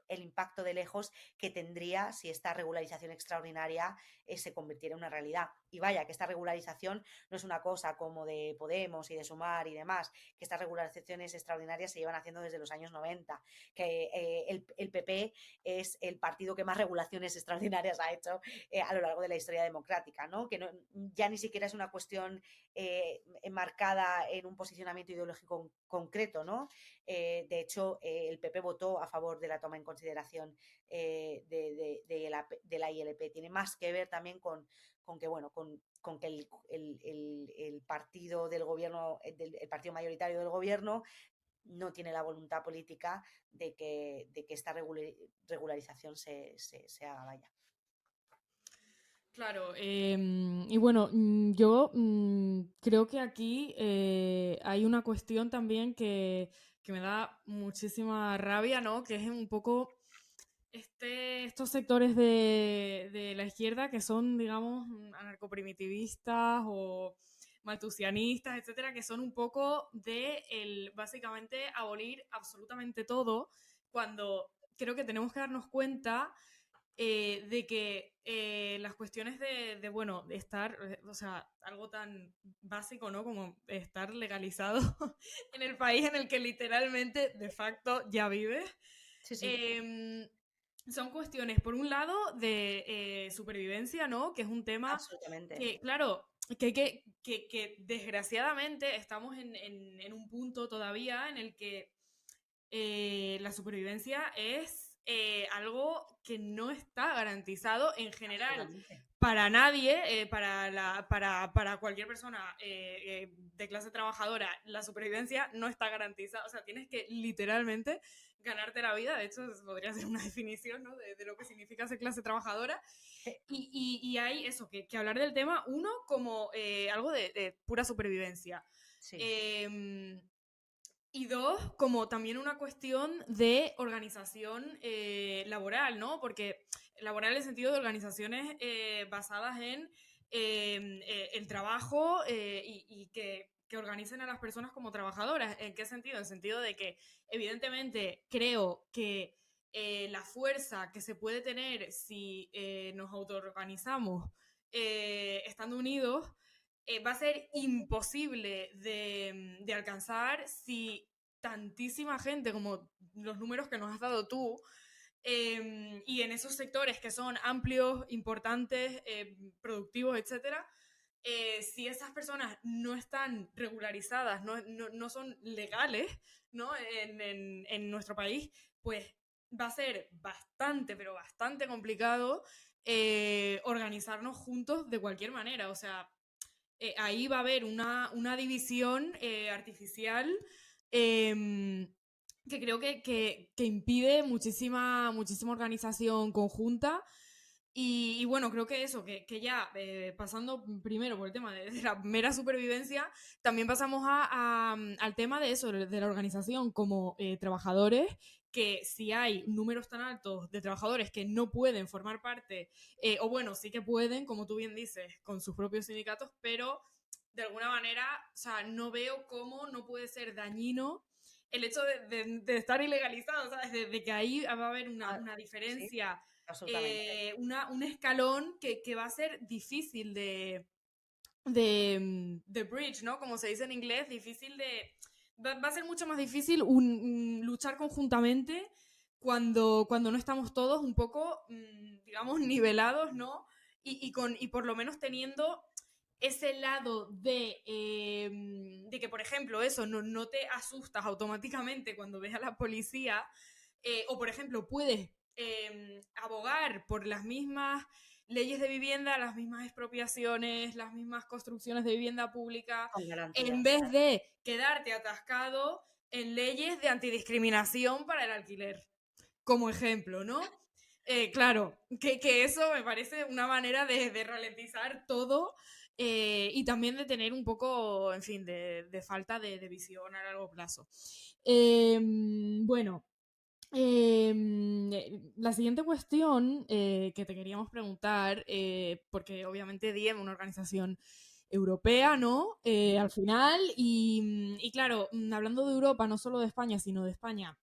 el impacto de lejos que tendría si esta regularización extraordinaria se convirtiera en una realidad. Y vaya, que esta regularización no es una cosa como de Podemos y de Sumar y demás, que estas regularizaciones extraordinarias se llevan haciendo desde los años 90, que el PP es el partido que más regulaciones extraordinarias ha hecho a lo largo de la historia democrática, ¿no? Que ya ni siquiera es una cuestión enmarcada en un posicionamiento ideológico concreto, ¿no? De hecho, el PP votó a favor de la toma en consideración de la ILP. Tiene más que ver también con que, bueno, con que el partido del gobierno, el partido mayoritario del gobierno no tiene la voluntad política de que esta regularización se haga, vaya. Claro, y bueno, yo creo que aquí hay una cuestión también que me da muchísima rabia, ¿no? Que es un poco estos sectores de la izquierda que son, digamos, anarcoprimitivistas o maltusianistas, etcétera, que son un poco básicamente, abolir absolutamente todo, cuando creo que tenemos que darnos cuenta de que las cuestiones bueno, de estar, o sea, algo tan básico, ¿no? Como estar legalizado en el país en el que literalmente, de facto, ya vives. Sí, sí. Son cuestiones, por un lado, de supervivencia, ¿no? Que es un tema Absolutamente. que, claro, que desgraciadamente estamos en un punto todavía en el que la supervivencia es algo que no está garantizado en general Absolutamente. para nadie, para cualquier persona de clase trabajadora. La supervivencia no está garantizada, o sea, tienes que literalmente ganarte la vida. De hecho, podría ser una definición, ¿no? de lo que significa ser clase trabajadora. Y hay eso, que hablar del tema, uno, como algo de pura supervivencia. Sí, Eh, y dos, como también una cuestión de organización laboral, ¿no? Porque laboral en el sentido de organizaciones basadas en el trabajo y que organicen a las personas como trabajadoras. ¿En qué sentido? En el sentido de que, evidentemente, creo que la fuerza que se puede tener si nos autoorganizamos estando unidos va a ser imposible de alcanzar si tantísima gente como los números que nos has dado tú y en esos sectores que son amplios, importantes, productivos, etcétera, si esas personas no están regularizadas, no son legales, ¿no? En nuestro país, pues va a ser bastante, pero bastante complicado organizarnos juntos de cualquier manera. O sea, ahí va a haber una división artificial que creo que impide muchísima organización conjunta Y bueno, creo que eso, que ya pasando primero por el tema de la mera supervivencia, también pasamos al tema de eso, de la organización como trabajadores, que si hay números tan altos de trabajadores que no pueden formar parte, o bueno, sí que pueden, como tú bien dices, con sus propios sindicatos, pero de alguna manera, o sea, no veo cómo no puede ser dañino el hecho de estar ilegalizado, ¿sabes? De que ahí va a haber Ah, una sí, diferencia, absolutamente. un escalón que va a ser difícil de bridge, ¿no? Como se dice en inglés, difícil de... Va a ser mucho más difícil luchar conjuntamente cuando no estamos todos un poco, digamos, nivelados, ¿no? Y por lo menos teniendo ese lado de que, por ejemplo, eso, no te asustas automáticamente cuando ves a la policía, o por ejemplo, puedes abogar por las mismas leyes de vivienda, las mismas expropiaciones, las mismas construcciones de vivienda pública, Con en garantías. vez de quedarte atascado en leyes de antidiscriminación para el alquiler, como ejemplo, ¿no? Claro, que eso me parece una manera de ralentizar todo y también de tener un poco, en fin, de falta de visión a largo plazo. Bueno, la siguiente cuestión que te queríamos preguntar, porque obviamente DIEM es una organización europea, ¿no? Al final, y claro, hablando de Europa, no solo de España, sino de España,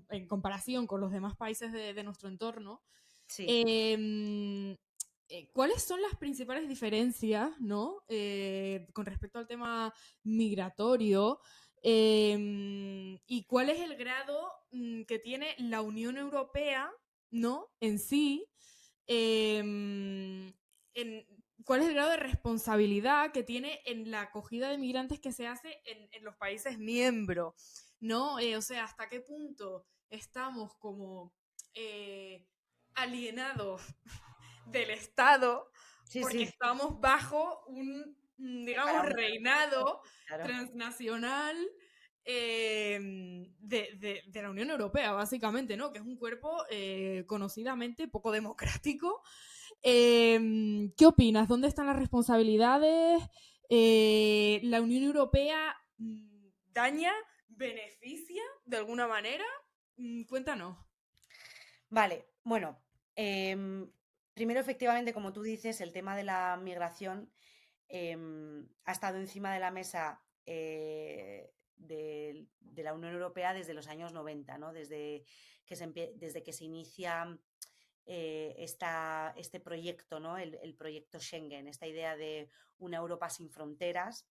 en comparación con los demás países de nuestro entorno, Sí, eh, ¿cuáles son las principales diferencias, ¿no? Con respecto al tema migratorio? ¿Y cuál es el grado que tiene la Unión Europea, ¿no? En sí, em, en, ¿cuál es el grado de responsabilidad que tiene en la acogida de migrantes que se hace en los países miembros, ¿no? O sea, ¿hasta qué punto estamos como alienados del Estado sí, porque sí, estamos bajo el digamos, paraguas. reinado Claro. transnacional de la Unión Europea, básicamente, ¿no? Que es un cuerpo conocidamente poco democrático. ¿Qué opinas? ¿Dónde están las responsabilidades? ¿La Unión Europea daña, beneficia de alguna manera? Cuéntanos. Vale, bueno, primero efectivamente, como tú dices, el tema de la migración ha estado encima de la mesa de la Unión Europea desde los años 90, ¿no? Desde que se inicia este proyecto, ¿no? El proyecto Schengen, esta idea de una Europa sin fronteras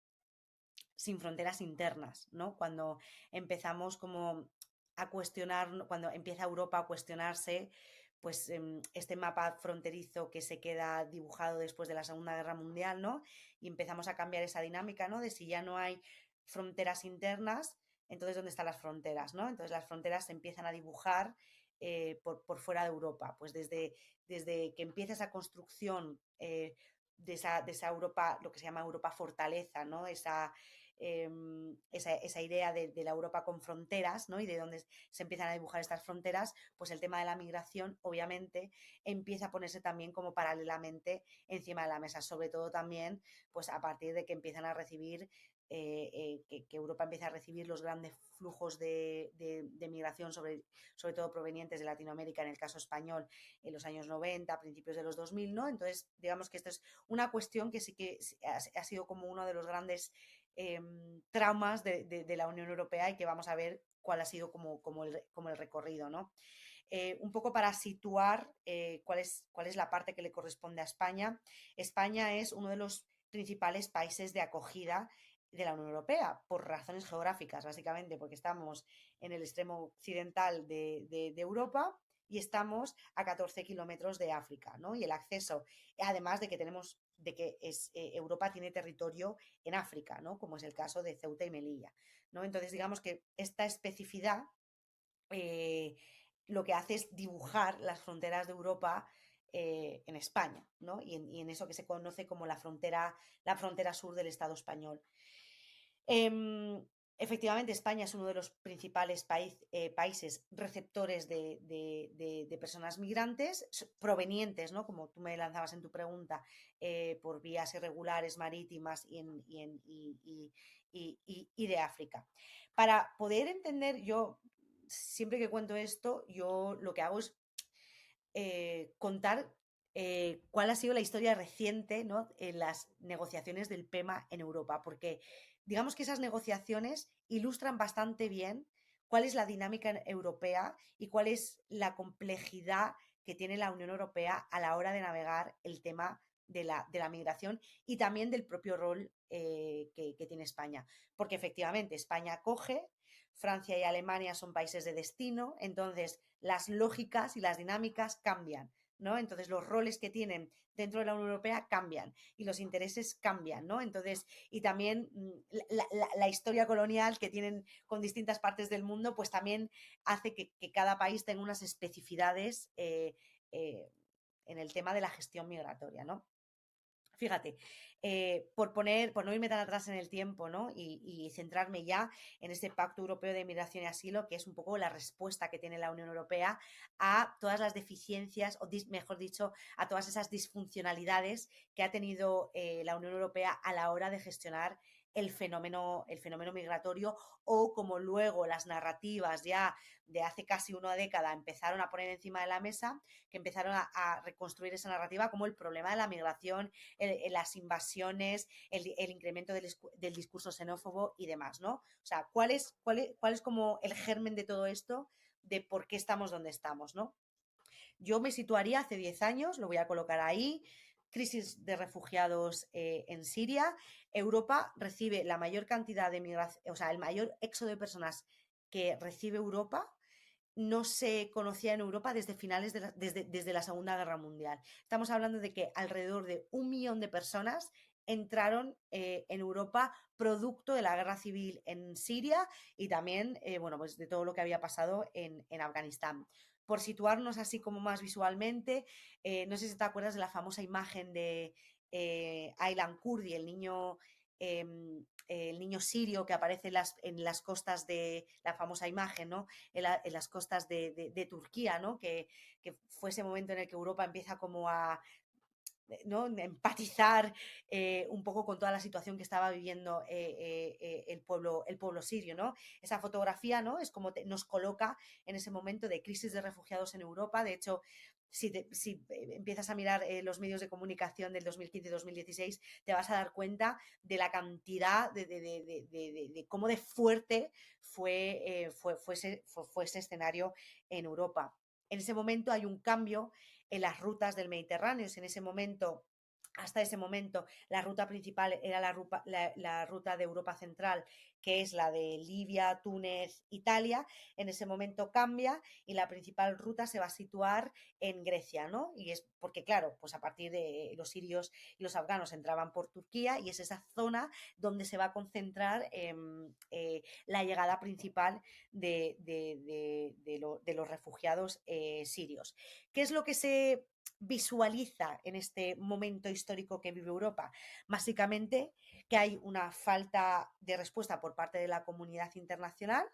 internas, ¿no? Cuando empezamos como a cuestionar, cuando empieza Europa a cuestionarse, pues este mapa fronterizo que se queda dibujado después de la Segunda Guerra Mundial, ¿no? Y empezamos a cambiar esa dinámica, ¿no? De si ya no hay fronteras internas, entonces ¿dónde están las fronteras, ¿no? Entonces las fronteras se empiezan a dibujar por fuera de Europa, pues desde que empieza esa construcción de esa Europa, lo que se llama Europa fortaleza, ¿no? Esa idea de la Europa con fronteras, ¿no? Y de dónde se empiezan a dibujar estas fronteras, pues el tema de la migración, obviamente, empieza a ponerse también como paralelamente encima de la mesa, sobre todo también, pues a partir de que empiezan a recibir que Europa empieza a recibir los grandes flujos de migración, sobre todo provenientes de Latinoamérica, en el caso español, en los años 90, a principios de los 2000, ¿no? Entonces, digamos que esto es una cuestión que sí que ha sido como uno de los grandes traumas de la Unión Europea y que vamos a ver cuál ha sido como el recorrido, ¿no? Un poco para situar cuál es la parte que le corresponde a España. España es uno de los principales países de acogida de la Unión Europea, por razones geográficas, básicamente, porque estamos en el extremo occidental de Europa y estamos a 14 kilómetros de África, ¿no? Y el acceso, además de que Europa tiene territorio en África, ¿no? Como es el caso de Ceuta y Melilla, ¿no? Entonces, digamos que esta especificidad eh, lo que hace es dibujar las fronteras de Europa en España, ¿no? Y en eso que se conoce como la frontera sur del Estado español. Eh, Efectivamente, España es uno de los principales países receptores de personas migrantes provenientes, ¿no? Como tú me lanzabas en tu pregunta, por vías irregulares marítimas y de África. Para poder entender, yo siempre que cuento esto, yo lo que hago es contar cuál ha sido la historia reciente, ¿no?, en las negociaciones del PEMA en Europa, porque digamos que esas negociaciones ilustran bastante bien cuál es la dinámica europea y cuál es la complejidad que tiene la Unión Europea a la hora de navegar el tema de la migración y también del propio rol que tiene España. Porque efectivamente España acoge, Francia y Alemania son países de destino, entonces las lógicas y las dinámicas cambian, ¿no? Entonces los roles que tienen dentro de la Unión Europea cambian y los intereses cambian, ¿no? Entonces, y también la historia colonial que tienen con distintas partes del mundo, pues también hace que cada país tenga unas especificidades en el tema de la gestión migratoria, ¿no? Fíjate, por no irme tan atrás en el tiempo, ¿no? Y centrarme ya en este Pacto Europeo de Migración y Asilo, que es un poco la respuesta que tiene la Unión Europea a todas las deficiencias, o mejor dicho, a todas esas disfuncionalidades que ha tenido la Unión Europea a la hora de gestionar el fenómeno migratorio, o como luego las narrativas ya de hace casi una década empezaron a poner encima de la mesa, que empezaron a reconstruir esa narrativa como el problema de la migración, las invasiones, el incremento del discurso xenófobo y demás, ¿no? O sea, ¿cuál es como el germen de todo esto, de por qué estamos donde estamos, ¿no? Yo me situaría hace 10 años, lo voy a colocar ahí, crisis de refugiados en Siria. Europa recibe la mayor cantidad de migración, o sea, el mayor éxodo de personas que recibe Europa no se conocía en Europa desde finales desde la Segunda Guerra Mundial. Estamos hablando de que alrededor de 1 millón de personas entraron en Europa producto de la guerra civil en Siria y también, bueno, pues de todo lo que había pasado en Afganistán. Por situarnos así como más visualmente, no sé si te acuerdas de la famosa imagen de Aylan Kurdi, el niño sirio que aparece en las costas de la famosa imagen, ¿no? En las costas de Turquía, ¿no? Que fue ese momento en el que Europa empieza como a, ¿no?, empatizar un poco con toda la situación que estaba viviendo el pueblo sirio, ¿no? Esa fotografía, ¿no?, es como nos coloca en ese momento de crisis de refugiados en Europa. De hecho, si empiezas a mirar los medios de comunicación del 2015 y 2016, te vas a dar cuenta de la cantidad de cómo de fuerte fue ese escenario en Europa. En ese momento hay un cambio en las rutas del Mediterráneo. En ese momento, hasta ese momento, la ruta principal era la ruta de Europa Central, que es la de Libia, Túnez, Italia. En ese momento cambia y la principal ruta se va a situar en Grecia, ¿no? Y es porque, claro, pues a partir de los sirios y los afganos entraban por Turquía y es esa zona donde se va a concentrar la llegada principal de los refugiados sirios. ¿Qué es lo que se visualiza en este momento histórico que vive Europa? Básicamente que hay una falta de respuesta por parte de la comunidad internacional.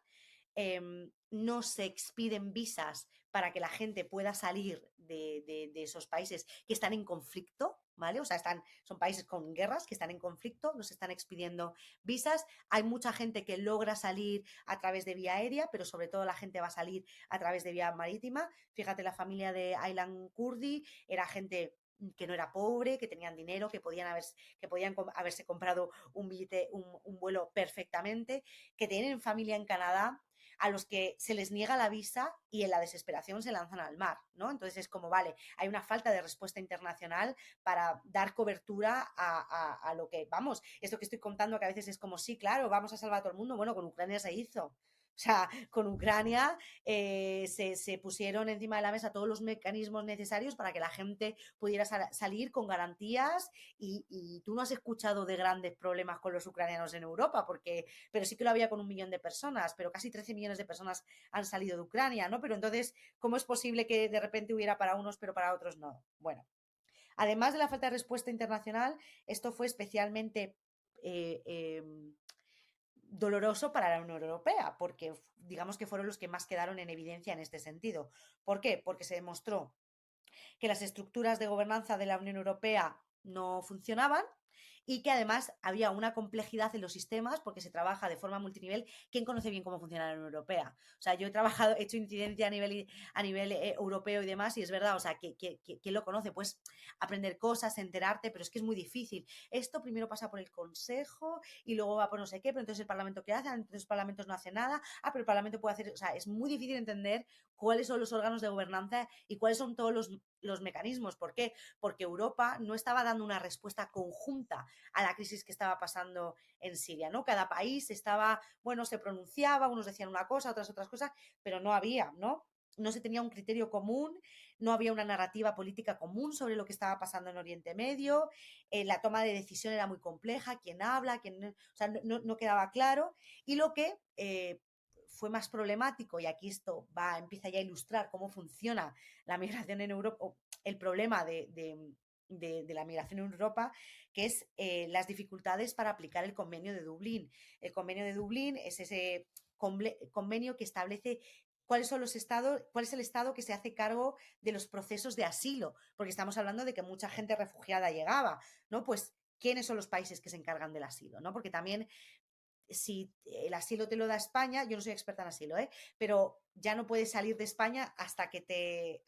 No se expiden visas para que la gente pueda salir de esos países que están en conflicto, ¿vale? O sea, son países con guerras que están en conflicto, no se están expidiendo visas. Hay mucha gente que logra salir a través de vía aérea, pero sobre todo la gente va a salir a través de vía marítima. Fíjate, la familia de Aylan Kurdi era gente que no era pobre, que tenían dinero, que podían haberse comprado un billete, un vuelo perfectamente, que tienen familia en Canadá, a los que se les niega la visa y en la desesperación se lanzan al mar, ¿no? Entonces es como, vale, hay una falta de respuesta internacional para dar cobertura a lo que, vamos, esto que estoy contando que a veces es como, sí, claro, vamos a salvar a todo el mundo. Bueno, con Ucrania se hizo. O sea, con Ucrania se pusieron encima de la mesa todos los mecanismos necesarios para que la gente pudiera salir con garantías y tú no has escuchado de grandes problemas con los ucranianos en Europa, pero sí que lo había con 1 millón de personas, pero casi 13 millones de personas han salido de Ucrania, ¿no? Pero entonces, ¿cómo es posible que de repente hubiera para unos pero para otros no? Bueno, además de la falta de respuesta internacional, esto fue especialmente eh, eh, doloroso para la Unión Europea, porque digamos que fueron los que más quedaron en evidencia en este sentido. ¿Por qué? Porque se demostró que las estructuras de gobernanza de la Unión Europea no funcionaban y que además había una complejidad en los sistemas porque se trabaja de forma multinivel. ¿Quién conoce bien cómo funciona la Unión Europea? O sea, yo he trabajado, he hecho incidencia a nivel europeo y demás y es verdad, o sea, ¿quién lo conoce? Pues aprender cosas, enterarte, pero es que es muy difícil. Esto primero pasa por el Consejo y luego va por no sé qué, pero entonces el Parlamento ¿qué hace? Entonces los parlamentos no hacen nada. Pero el Parlamento puede hacer, o sea, es muy difícil entender cuáles son los órganos de gobernanza y cuáles son todos los mecanismos. ¿Por qué? Porque Europa no estaba dando una respuesta conjunta a la crisis que estaba pasando en Siria, ¿no? Cada país estaba, bueno, se pronunciaba, unos decían una cosa, otras cosas, pero no había, ¿no? No se tenía un criterio común, no había una narrativa política común sobre lo que estaba pasando en Oriente Medio, la toma de decisión era muy compleja, quién habla, quién no, o sea, no quedaba claro, y lo que fue más problemático, y aquí esto empieza ya a ilustrar cómo funciona la migración en Europa, o el problema de la migración en Europa, que es las dificultades para aplicar el convenio de Dublín. El convenio de Dublín es ese convenio que establece cuáles son los estados, cuál es el estado que se hace cargo de los procesos de asilo, porque estamos hablando de que mucha gente refugiada llegaba, ¿no? Pues quiénes son los países que se encargan del asilo, ¿no? Porque también si el asilo te lo da España, yo no soy experta en asilo, pero ya no puedes salir de España hasta que te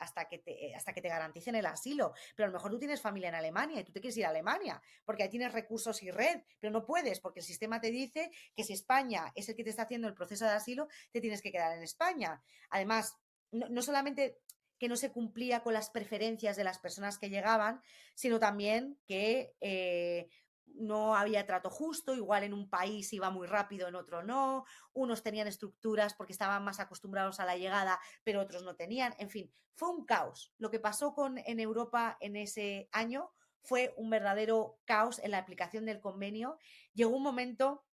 garanticen el asilo. Pero a lo mejor tú tienes familia en Alemania y tú te quieres ir a Alemania, porque ahí tienes recursos y red, pero no puedes, porque el sistema te dice que si España es el que te está haciendo el proceso de asilo, te tienes que quedar en España. Además, no solamente que no se cumplía con las preferencias de las personas que llegaban, sino también que no había trato justo, igual en un país iba muy rápido, en otro no, unos tenían estructuras porque estaban más acostumbrados a la llegada, pero otros no tenían, en fin, fue un caos. Lo que pasó en Europa en ese año fue un verdadero caos en la aplicación del convenio. Llegó un momento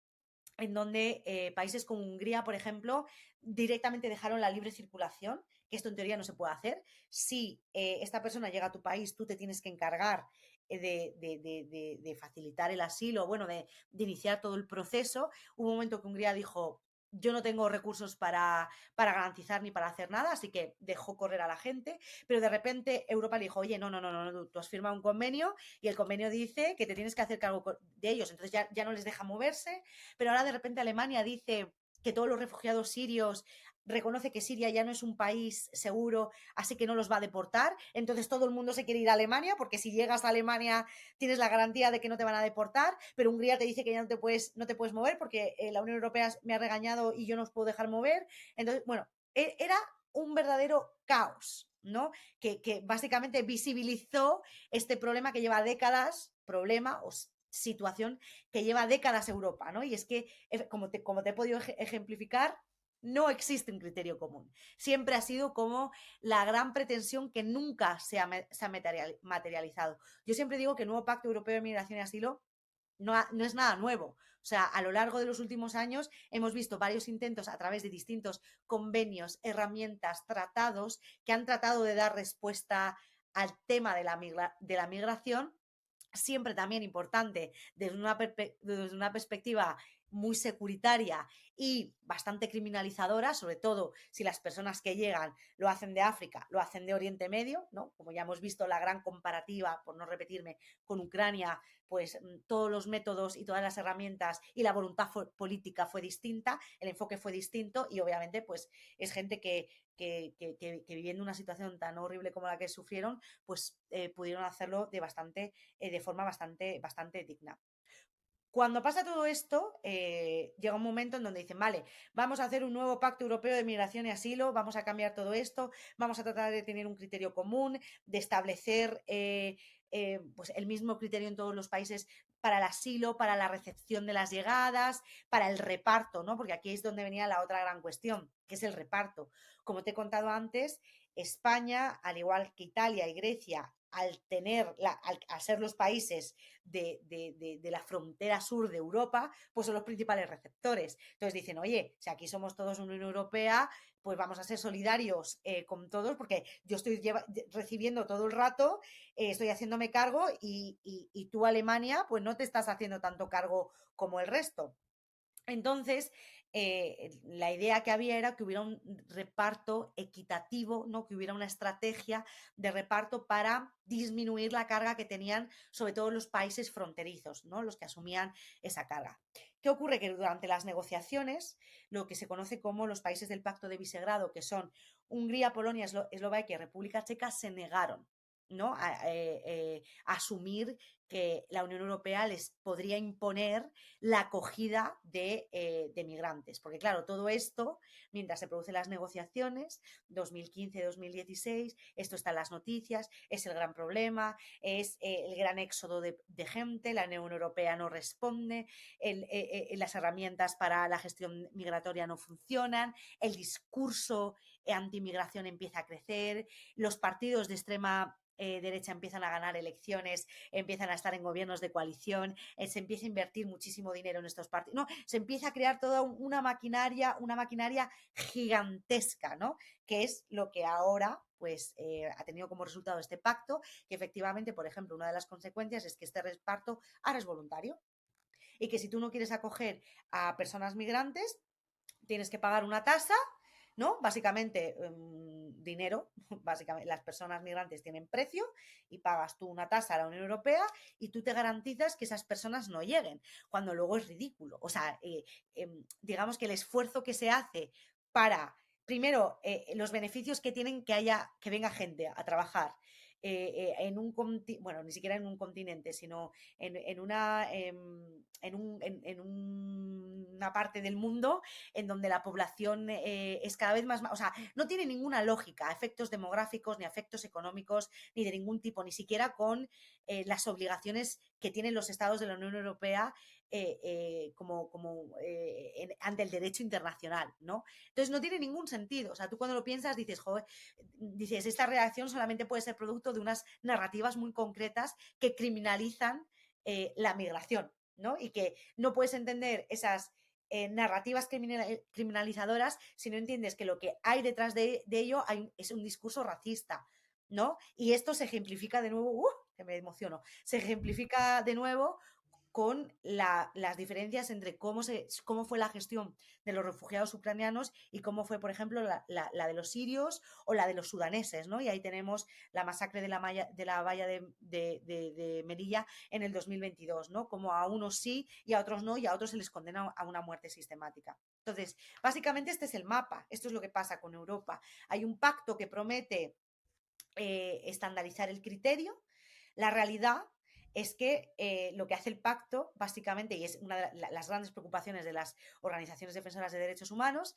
en donde países como Hungría, por ejemplo, directamente dejaron la libre circulación, que esto en teoría no se puede hacer. Si esta persona llega a tu país, tú te tienes que encargar de facilitar el asilo, bueno, de iniciar todo el proceso. Hubo un momento que Hungría dijo, yo no tengo recursos para garantizar ni para hacer nada, así que dejó correr a la gente, pero de repente Europa le dijo, oye, no, tú has firmado un convenio y el convenio dice que te tienes que hacer cargo de ellos, entonces ya no les deja moverse, pero ahora de repente Alemania dice que todos los refugiados sirios reconoce que Siria ya no es un país seguro, así que no los va a deportar. Entonces todo el mundo se quiere ir a Alemania, porque si llegas a Alemania tienes la garantía de que no te van a deportar, pero Hungría te dice que ya no te puedes mover porque la Unión Europea me ha regañado y yo no os puedo dejar mover. Entonces, bueno, era un verdadero caos, ¿no? Que básicamente visibilizó este problema que lleva décadas, problema o situación que lleva décadas Europa, ¿no? Y es que, como te he podido ejemplificar, no existe un criterio común. Siempre ha sido como la gran pretensión que nunca se ha materializado. Yo siempre digo que el nuevo Pacto Europeo de Migración y Asilo no es nada nuevo. O sea, a lo largo de los últimos años hemos visto varios intentos a través de distintos convenios, herramientas, tratados que han tratado de dar respuesta al tema de la migración, siempre también importante desde una perspectiva muy securitaria y bastante criminalizadora, sobre todo si las personas que llegan lo hacen de África, lo hacen de Oriente Medio, ¿no? Como ya hemos visto la gran comparativa, por no repetirme, con Ucrania, pues todos los métodos y todas las herramientas y la voluntad política fue distinta, el enfoque fue distinto y obviamente pues es gente que viviendo una situación tan horrible como la que sufrieron, pues pudieron hacerlo de forma bastante digna. Cuando pasa todo esto, llega un momento en donde dicen, vale, vamos a hacer un nuevo pacto europeo de migración y asilo, vamos a cambiar todo esto, vamos a tratar de tener un criterio común, de establecer pues el mismo criterio en todos los países para el asilo, para la recepción de las llegadas, para el reparto, ¿no? Porque aquí es donde venía la otra gran cuestión, que es el reparto. Como te he contado antes, España, al igual que Italia y Grecia, al ser los países de la frontera sur de Europa, pues son los principales receptores. Entonces dicen, oye, si aquí somos todos Unión Europea, pues vamos a ser solidarios con todos, porque yo estoy recibiendo todo el rato, estoy haciéndome cargo y tú, Alemania, pues no te estás haciendo tanto cargo como el resto. Entonces, la idea que había era que hubiera un reparto equitativo, ¿no? Que hubiera una estrategia de reparto para disminuir la carga que tenían sobre todo los países fronterizos, ¿no? Los que asumían esa carga. ¿Qué ocurre? Que durante las negociaciones, lo que se conoce como los países del Pacto de Visegrado, que son Hungría, Polonia, Eslovaquia y República Checa, se negaron, ¿no? A asumir que la Unión Europea les podría imponer la acogida de migrantes. Porque claro, todo esto, mientras se producen las negociaciones, 2015-2016, esto está en las noticias, es el gran problema, es el gran éxodo de gente, la Unión Europea no responde, las herramientas para la gestión migratoria no funcionan, el discurso antimigración empieza a crecer, los partidos de extrema derecha empiezan a ganar elecciones, empiezan a estar en gobiernos de coalición, se empieza a invertir muchísimo dinero en estos partidos, no, se empieza a crear toda una maquinaria gigantesca, ¿no? Que es lo que ahora pues ha tenido como resultado este pacto, que efectivamente, por ejemplo, una de las consecuencias es que este reparto ahora es voluntario y que si tú no quieres acoger a personas migrantes, tienes que pagar una tasa, ¿no? Básicamente, dinero, básicamente las personas migrantes tienen precio y pagas tú una tasa a la Unión Europea y tú te garantizas que esas personas no lleguen, cuando luego es ridículo. O sea, digamos que el esfuerzo que se hace para, primero, los beneficios que tienen que venga gente a trabajar en un bueno, ni siquiera en un continente, sino en una parte del mundo en donde la población es cada vez más, o sea, no tiene ninguna lógica, efectos demográficos, ni efectos económicos, ni de ningún tipo, ni siquiera con las obligaciones que tienen los estados de la Unión Europea ante el derecho internacional, ¿no? Entonces no tiene ningún sentido, o sea, tú cuando lo piensas dices, joder, dices, esta reacción solamente puede ser producto de unas narrativas muy concretas que criminalizan la migración, ¿no? Y que no puedes entender esas narrativas criminalizadoras si no entiendes que lo que hay detrás de ello es un discurso racista, ¿no? Y esto se ejemplifica de nuevo, que me emociono, se ejemplifica de nuevo con las diferencias entre cómo fue la gestión de los refugiados ucranianos y cómo fue, por ejemplo, la de los sirios o la de los sudaneses, ¿no? Y ahí tenemos la masacre de la valla de Melilla en el 2022, ¿no? Como a unos sí y a otros no, y a otros se les condena a una muerte sistemática. Entonces, básicamente este es el mapa, esto es lo que pasa con Europa. Hay un pacto que promete estandarizar el criterio. La realidad es que lo que hace el pacto, básicamente, y es una de las grandes preocupaciones de las organizaciones defensoras de derechos humanos,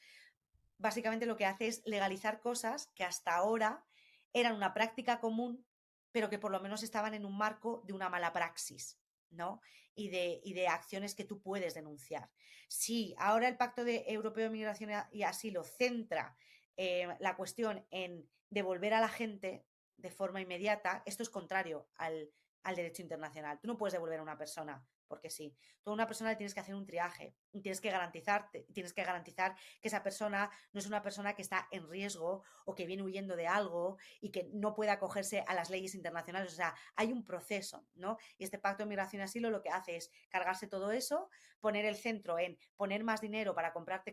básicamente lo que hace es legalizar cosas que hasta ahora eran una práctica común, pero que por lo menos estaban en un marco de una mala praxis, ¿no? Y de acciones que tú puedes denunciar. Si ahora el Pacto Europeo de Migración y Asilo centra la cuestión en devolver a la gente de forma inmediata, esto es contrario al derecho internacional. Tú no puedes devolver a una persona porque sí. Tú a una persona le tienes que hacer un triaje y tienes que garantizar que esa persona no es una persona que está en riesgo o que viene huyendo de algo y que no puede acogerse a las leyes internacionales. O sea, hay un proceso, ¿no? Y este pacto de migración y asilo lo que hace es cargarse todo eso, poner el centro en poner más dinero para comprar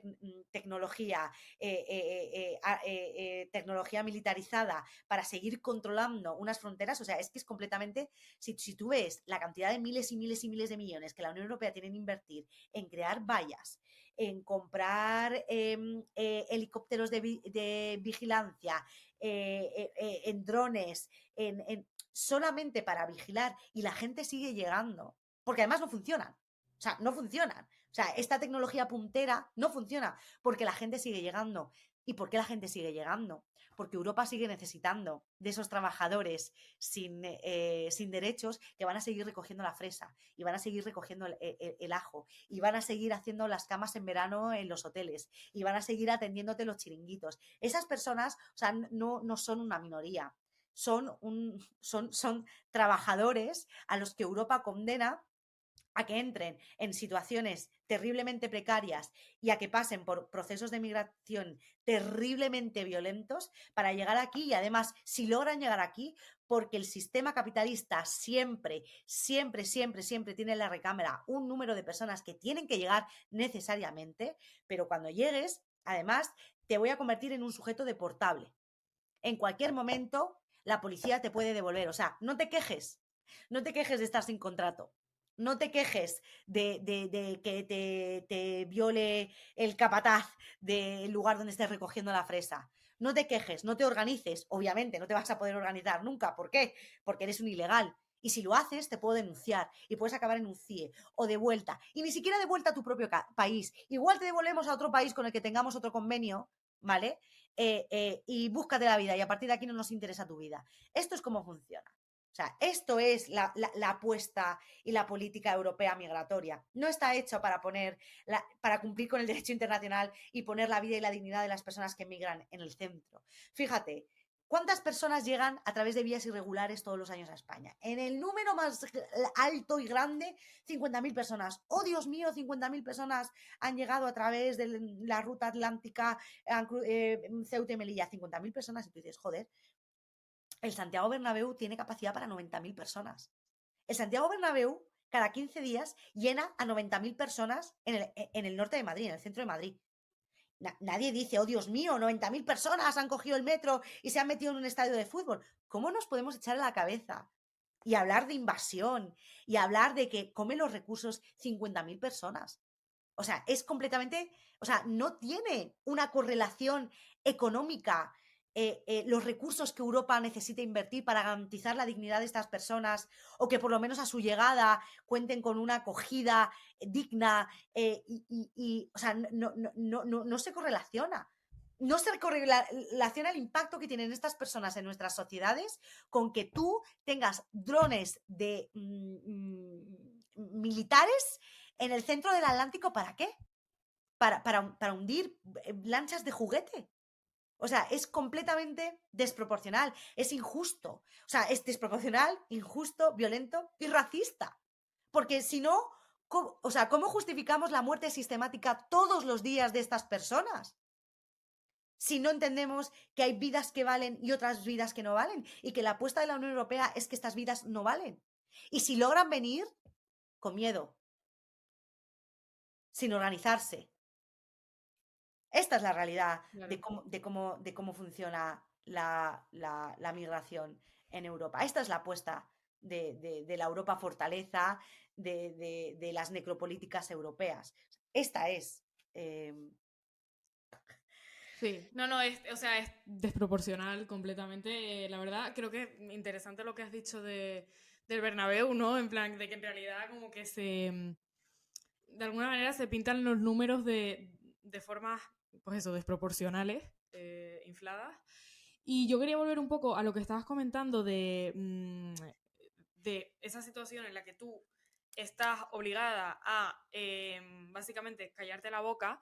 tecnología, tecnología militarizada para seguir controlando unas fronteras. O sea, es que es completamente, si tú ves la cantidad de miles y miles y miles de millones que la Unión Europea tiene que invertir en crear vallas, en comprar helicópteros de vigilancia, en drones, solamente para vigilar, y la gente sigue llegando, porque además no funcionan. O sea, no funcionan. O sea, esta tecnología puntera no funciona porque la gente sigue llegando. ¿Y por qué la gente sigue llegando? Porque Europa sigue necesitando de esos trabajadores sin derechos que van a seguir recogiendo la fresa y van a seguir recogiendo el ajo y van a seguir haciendo las camas en verano en los hoteles y van a seguir atendiéndote los chiringuitos. Esas personas, o sea, no son una minoría, son trabajadores a los que Europa condena a que entren en situaciones terriblemente precarias y a que pasen por procesos de migración terriblemente violentos para llegar aquí. Y además, si logran llegar aquí, porque el sistema capitalista siempre, siempre, siempre, siempre tiene en la recámara un número de personas que tienen que llegar necesariamente, pero cuando llegues, además, te voy a convertir en un sujeto deportable. En cualquier momento, la policía te puede devolver. O sea, no te quejes. No te quejes de estar sin contrato. No te quejes de que te viole el capataz del lugar donde estés recogiendo la fresa. No te quejes, no te organices. Obviamente, no te vas a poder organizar nunca. ¿Por qué? Porque eres un ilegal. Y si lo haces, te puedo denunciar y puedes acabar en un CIE o de vuelta. Y ni siquiera de vuelta a tu propio país. Igual te devolvemos a otro país con el que tengamos otro convenio, ¿vale? Y búscate la vida y a partir de aquí no nos interesa tu vida. Esto es cómo funciona. O sea, esto es la apuesta y la política europea migratoria. No está hecho para cumplir con el derecho internacional y poner la vida y la dignidad de las personas que migran en el centro. Fíjate, ¿cuántas personas llegan a través de vías irregulares todos los años a España? En el número más alto y grande, 50.000 personas. ¡Oh, Dios mío! 50.000 personas han llegado a través de la ruta atlántica, Ceuta y Melilla. 50.000 personas. Y tú dices, joder, el Santiago Bernabéu tiene capacidad para 90.000 personas. El Santiago Bernabéu cada 15 días llena a 90.000 personas en el norte de Madrid, en el centro de Madrid. Nadie dice, oh Dios mío, 90.000 personas han cogido el metro y se han metido en un estadio de fútbol. ¿Cómo nos podemos echar a la cabeza y hablar de invasión y hablar de que comen los recursos 50.000 personas? O sea, es completamente, o sea, no tiene una correlación económica los recursos que Europa necesita invertir para garantizar la dignidad de estas personas o que por lo menos a su llegada cuenten con una acogida digna o sea, no se correlaciona. No se correlaciona el impacto que tienen estas personas en nuestras sociedades con que tú tengas drones de militares en el centro del Atlántico. ¿Para qué? Para hundir lanchas de juguete. O sea, es completamente desproporcional, es injusto. O sea, es desproporcional, injusto, violento y racista. Porque si no, o sea, ¿cómo justificamos la muerte sistemática todos los días de estas personas? Si no entendemos que hay vidas que valen y otras vidas que no valen, y que la apuesta de la Unión Europea es que estas vidas no valen. Y si logran venir, con miedo, sin organizarse. Esta es la realidad Claro. de cómo funciona la migración en Europa. Esta es la apuesta de la Europa fortaleza, de las necropolíticas europeas. Esta es. Sí, no, o sea, es desproporcional completamente. La verdad, creo que es interesante lo que has dicho del Bernabéu, ¿no? En plan, de que en realidad como que de alguna manera se pintan los números de formas, pues eso, desproporcionales, infladas. Y yo quería volver un poco a lo que estabas comentando de esa situación en la que tú estás obligada a básicamente callarte la boca.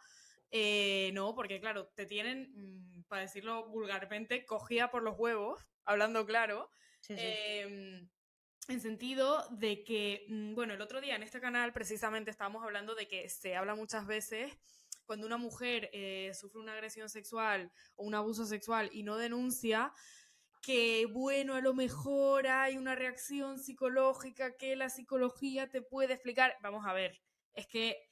No, porque claro, te tienen, para decirlo vulgarmente, cogida por los huevos, hablando claro. Sí, sí. En sentido de que, bueno, el otro día en este canal precisamente estábamos hablando de que se habla muchas veces cuando una mujer sufre una agresión sexual o un abuso sexual y no denuncia, que bueno, a lo mejor hay una reacción psicológica que la psicología te puede explicar. Vamos a ver, es que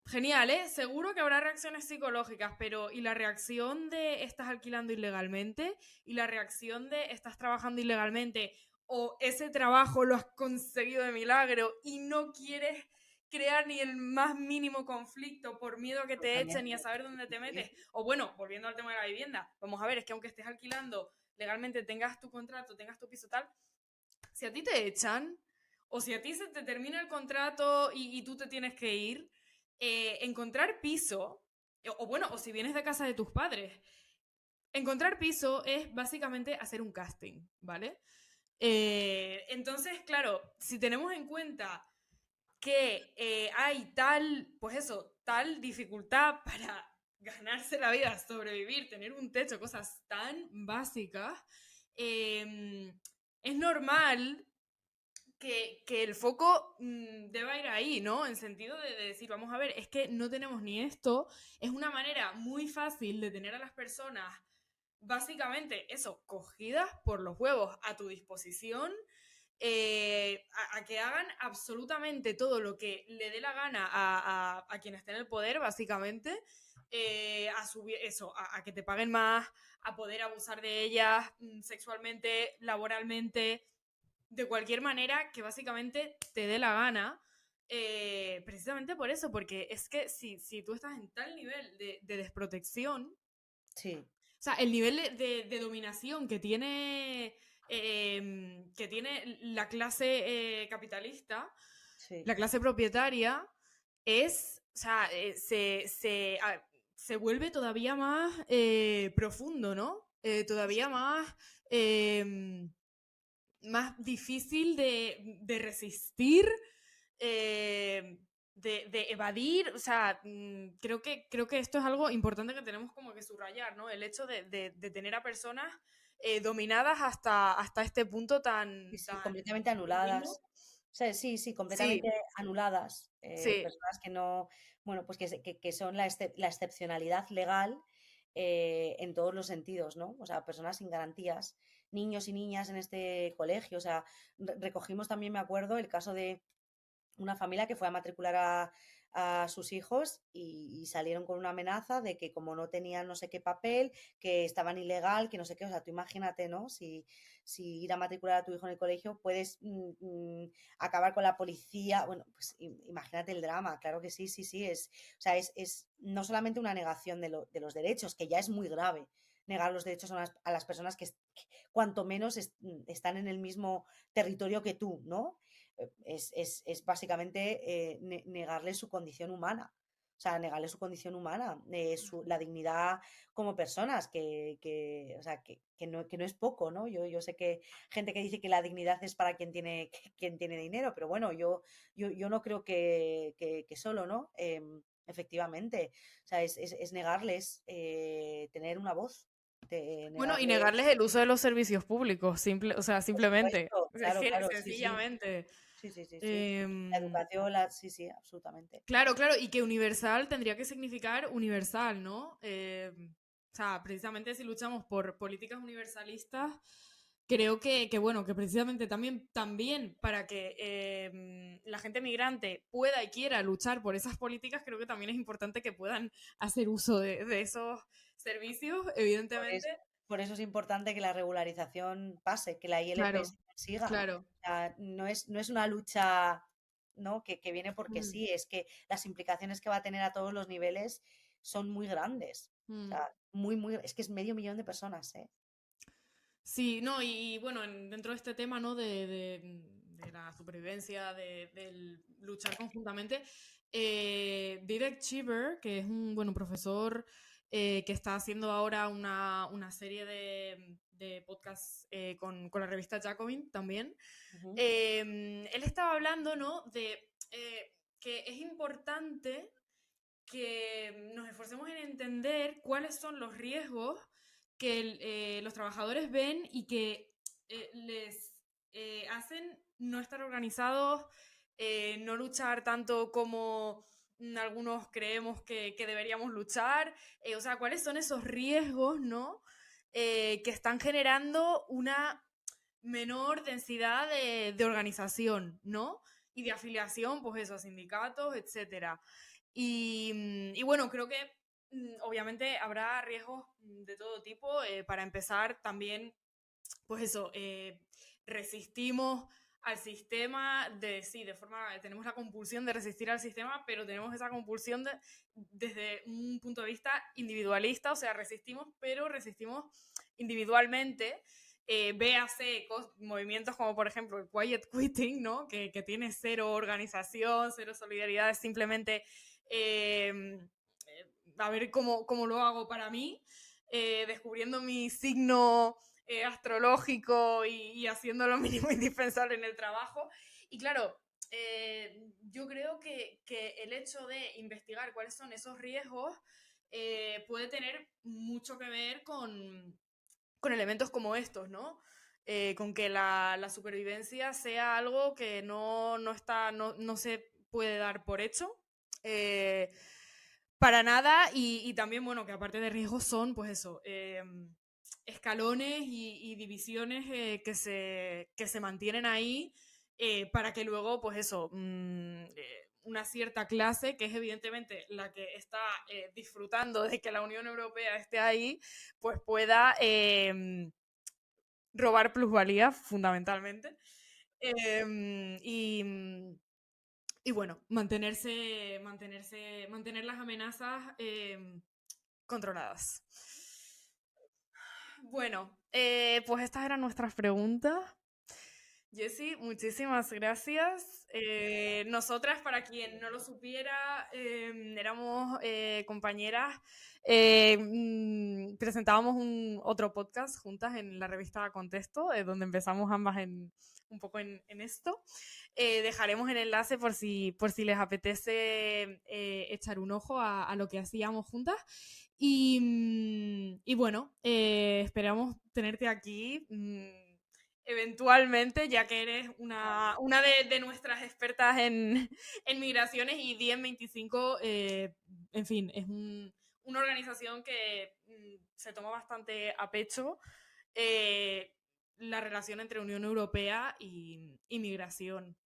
genial, ¿eh? Seguro que habrá reacciones psicológicas, pero ¿y la reacción de estás alquilando ilegalmente? ¿Y la reacción de estás trabajando ilegalmente? ¿O ese trabajo lo has conseguido de milagro y no quieres crear ni el más mínimo conflicto por miedo a que te echen ni a saber dónde te metes? O bueno, volviendo al tema de la vivienda, vamos a ver, es que aunque estés alquilando legalmente, tengas tu contrato, tengas tu piso tal, si a ti te echan o si a ti se te termina el contrato y tú te tienes que ir, encontrar piso, o bueno, o si vienes de casa de tus padres, encontrar piso es básicamente hacer un casting, ¿vale? Entonces, claro, si tenemos en cuenta que hay tal, pues eso, tal dificultad para ganarse la vida, sobrevivir, tener un techo, cosas tan básicas, es normal que el foco deba ir ahí, ¿no? En sentido de decir, vamos a ver, es que no tenemos ni esto, es una manera muy fácil de tener a las personas, básicamente, eso, cogidas por los huevos a tu disposición, a que hagan absolutamente todo lo que le dé la gana a quien esté en el poder, básicamente, a subir eso, a que te paguen más, a poder abusar de ellas sexualmente, laboralmente, de cualquier manera que básicamente te dé la gana. Precisamente por eso, porque es que si tú estás en tal nivel de desprotección, Sí, o sea, el nivel de dominación que tiene la clase capitalista, sí. la clase propietaria, es, o sea, se vuelve todavía más profundo, ¿no? Todavía más, más difícil de resistir, eh, de evadir. O sea, creo que esto es algo importante que tenemos como que subrayar, ¿no? El hecho de tener a personas dominadas hasta este punto Sí, tan, sí, tan completamente indigno. anuladas. O sea, sí, sí, Sí, completamente anuladas. sí. Personas que no, bueno, pues que son la excepcionalidad legal en todos los sentidos, ¿no? O sea, personas sin garantías, niños y niñas en este colegio. O sea, recogimos también, me acuerdo, el caso de una familia que fue a matricular a sus hijos y salieron con una amenaza de que como no tenían no sé qué papel, que estaban ilegal, que no sé qué, o sea, tú imagínate, ¿no? Si ir a matricular a tu hijo en el colegio puedes acabar con la policía, bueno, pues imagínate el drama, claro que sí, sí, sí, o sea, es no solamente una negación de los derechos, que ya es muy grave, negar los derechos a las personas que cuanto menos están en el mismo territorio que tú, ¿no? Es básicamente negarle su condición humana. O sea, negarle su condición humana, la dignidad como personas, o sea, que no es poco, ¿no? Yo sé que gente que dice que la dignidad es para quien tiene, quien tiene dinero, pero bueno, yo no creo que solo, ¿no? Efectivamente. O sea, es negarles tener una voz, Bueno, y negarles, negarles el uso de los servicios públicos, o sea, por simplemente. supuesto, Es claro, que claro, sí, sí. sencillamente. Sí, sí, sí, sí. La Em, educación, sí, sí, absolutamente. Claro, claro, y que universal tendría que significar universal, ¿no? O sea, precisamente si luchamos por políticas universalistas, creo bueno, que precisamente también para que la gente migrante pueda y quiera luchar por esas políticas, creo que también es importante que puedan hacer uso de esos servicios, Por evidentemente. eso, por eso es importante que la regularización pase, que la ILP Claro, se consiga. claro. O sea, no es una lucha, ¿no? que viene porque Mm, sí, es que las implicaciones que va a tener a todos los niveles son muy grandes. O mm. sea, es que es medio millón de personas, ¿eh? Sí, no, y bueno, dentro de este tema, ¿no? De la supervivencia, del luchar conjuntamente, Vivek Cheever, que es un, bueno, profesor que está haciendo ahora una serie de podcasts con la revista Jacobin también, Ujú. él estaba hablando, ¿no? Que es importante que nos esforcemos en entender cuáles son los riesgos que los trabajadores ven y que les hacen no estar organizados, no luchar tanto como algunos creemos que deberíamos luchar. O sea, cuáles son esos riesgos, ¿no? Que están generando una menor densidad de organización, ¿no? Y de afiliación, pues eso, a sindicatos, etcétera. Y bueno, creo que obviamente habrá riesgos de todo tipo. Para empezar, también, pues eso, resistimos al sistema sí, de forma, tenemos la compulsión de resistir al sistema, pero tenemos esa compulsión desde un punto de vista individualista, o sea, resistimos, pero resistimos individualmente. Véase movimientos como por ejemplo el quiet quitting, ¿no? Que tiene cero organización, cero solidaridad, es simplemente a ver cómo lo hago para mí, descubriendo mi signo astrológico y haciendo lo mínimo indispensable en el trabajo. Y claro, yo creo que el hecho de investigar cuáles son esos riesgos puede tener mucho que ver con elementos como estos, ¿no? con que la supervivencia sea algo que no se puede dar por hecho. Para nada, y también, bueno, que aparte de riesgos son, pues eso, escalones y divisiones que se mantienen ahí para que luego, pues eso, una cierta clase, que es evidentemente la que está disfrutando de que la Unión Europea esté ahí, pues pueda robar plusvalía, fundamentalmente. Y bueno, mantener las amenazas controladas. Bueno, pues estas eran nuestras preguntas. Jessy, muchísimas gracias. Nosotras, para quien no lo supiera, éramos compañeras. Presentábamos otro podcast juntas en la revista Contexto, donde empezamos ambas un poco en esto. Dejaremos el enlace por si les apetece echar un ojo a lo que hacíamos juntas. Y bueno, esperamos tenerte aquí eventualmente, ya que eres una de nuestras expertas en migraciones, y Diem25, en fin, es una organización que se toma bastante a pecho la relación entre Unión Europea y migración.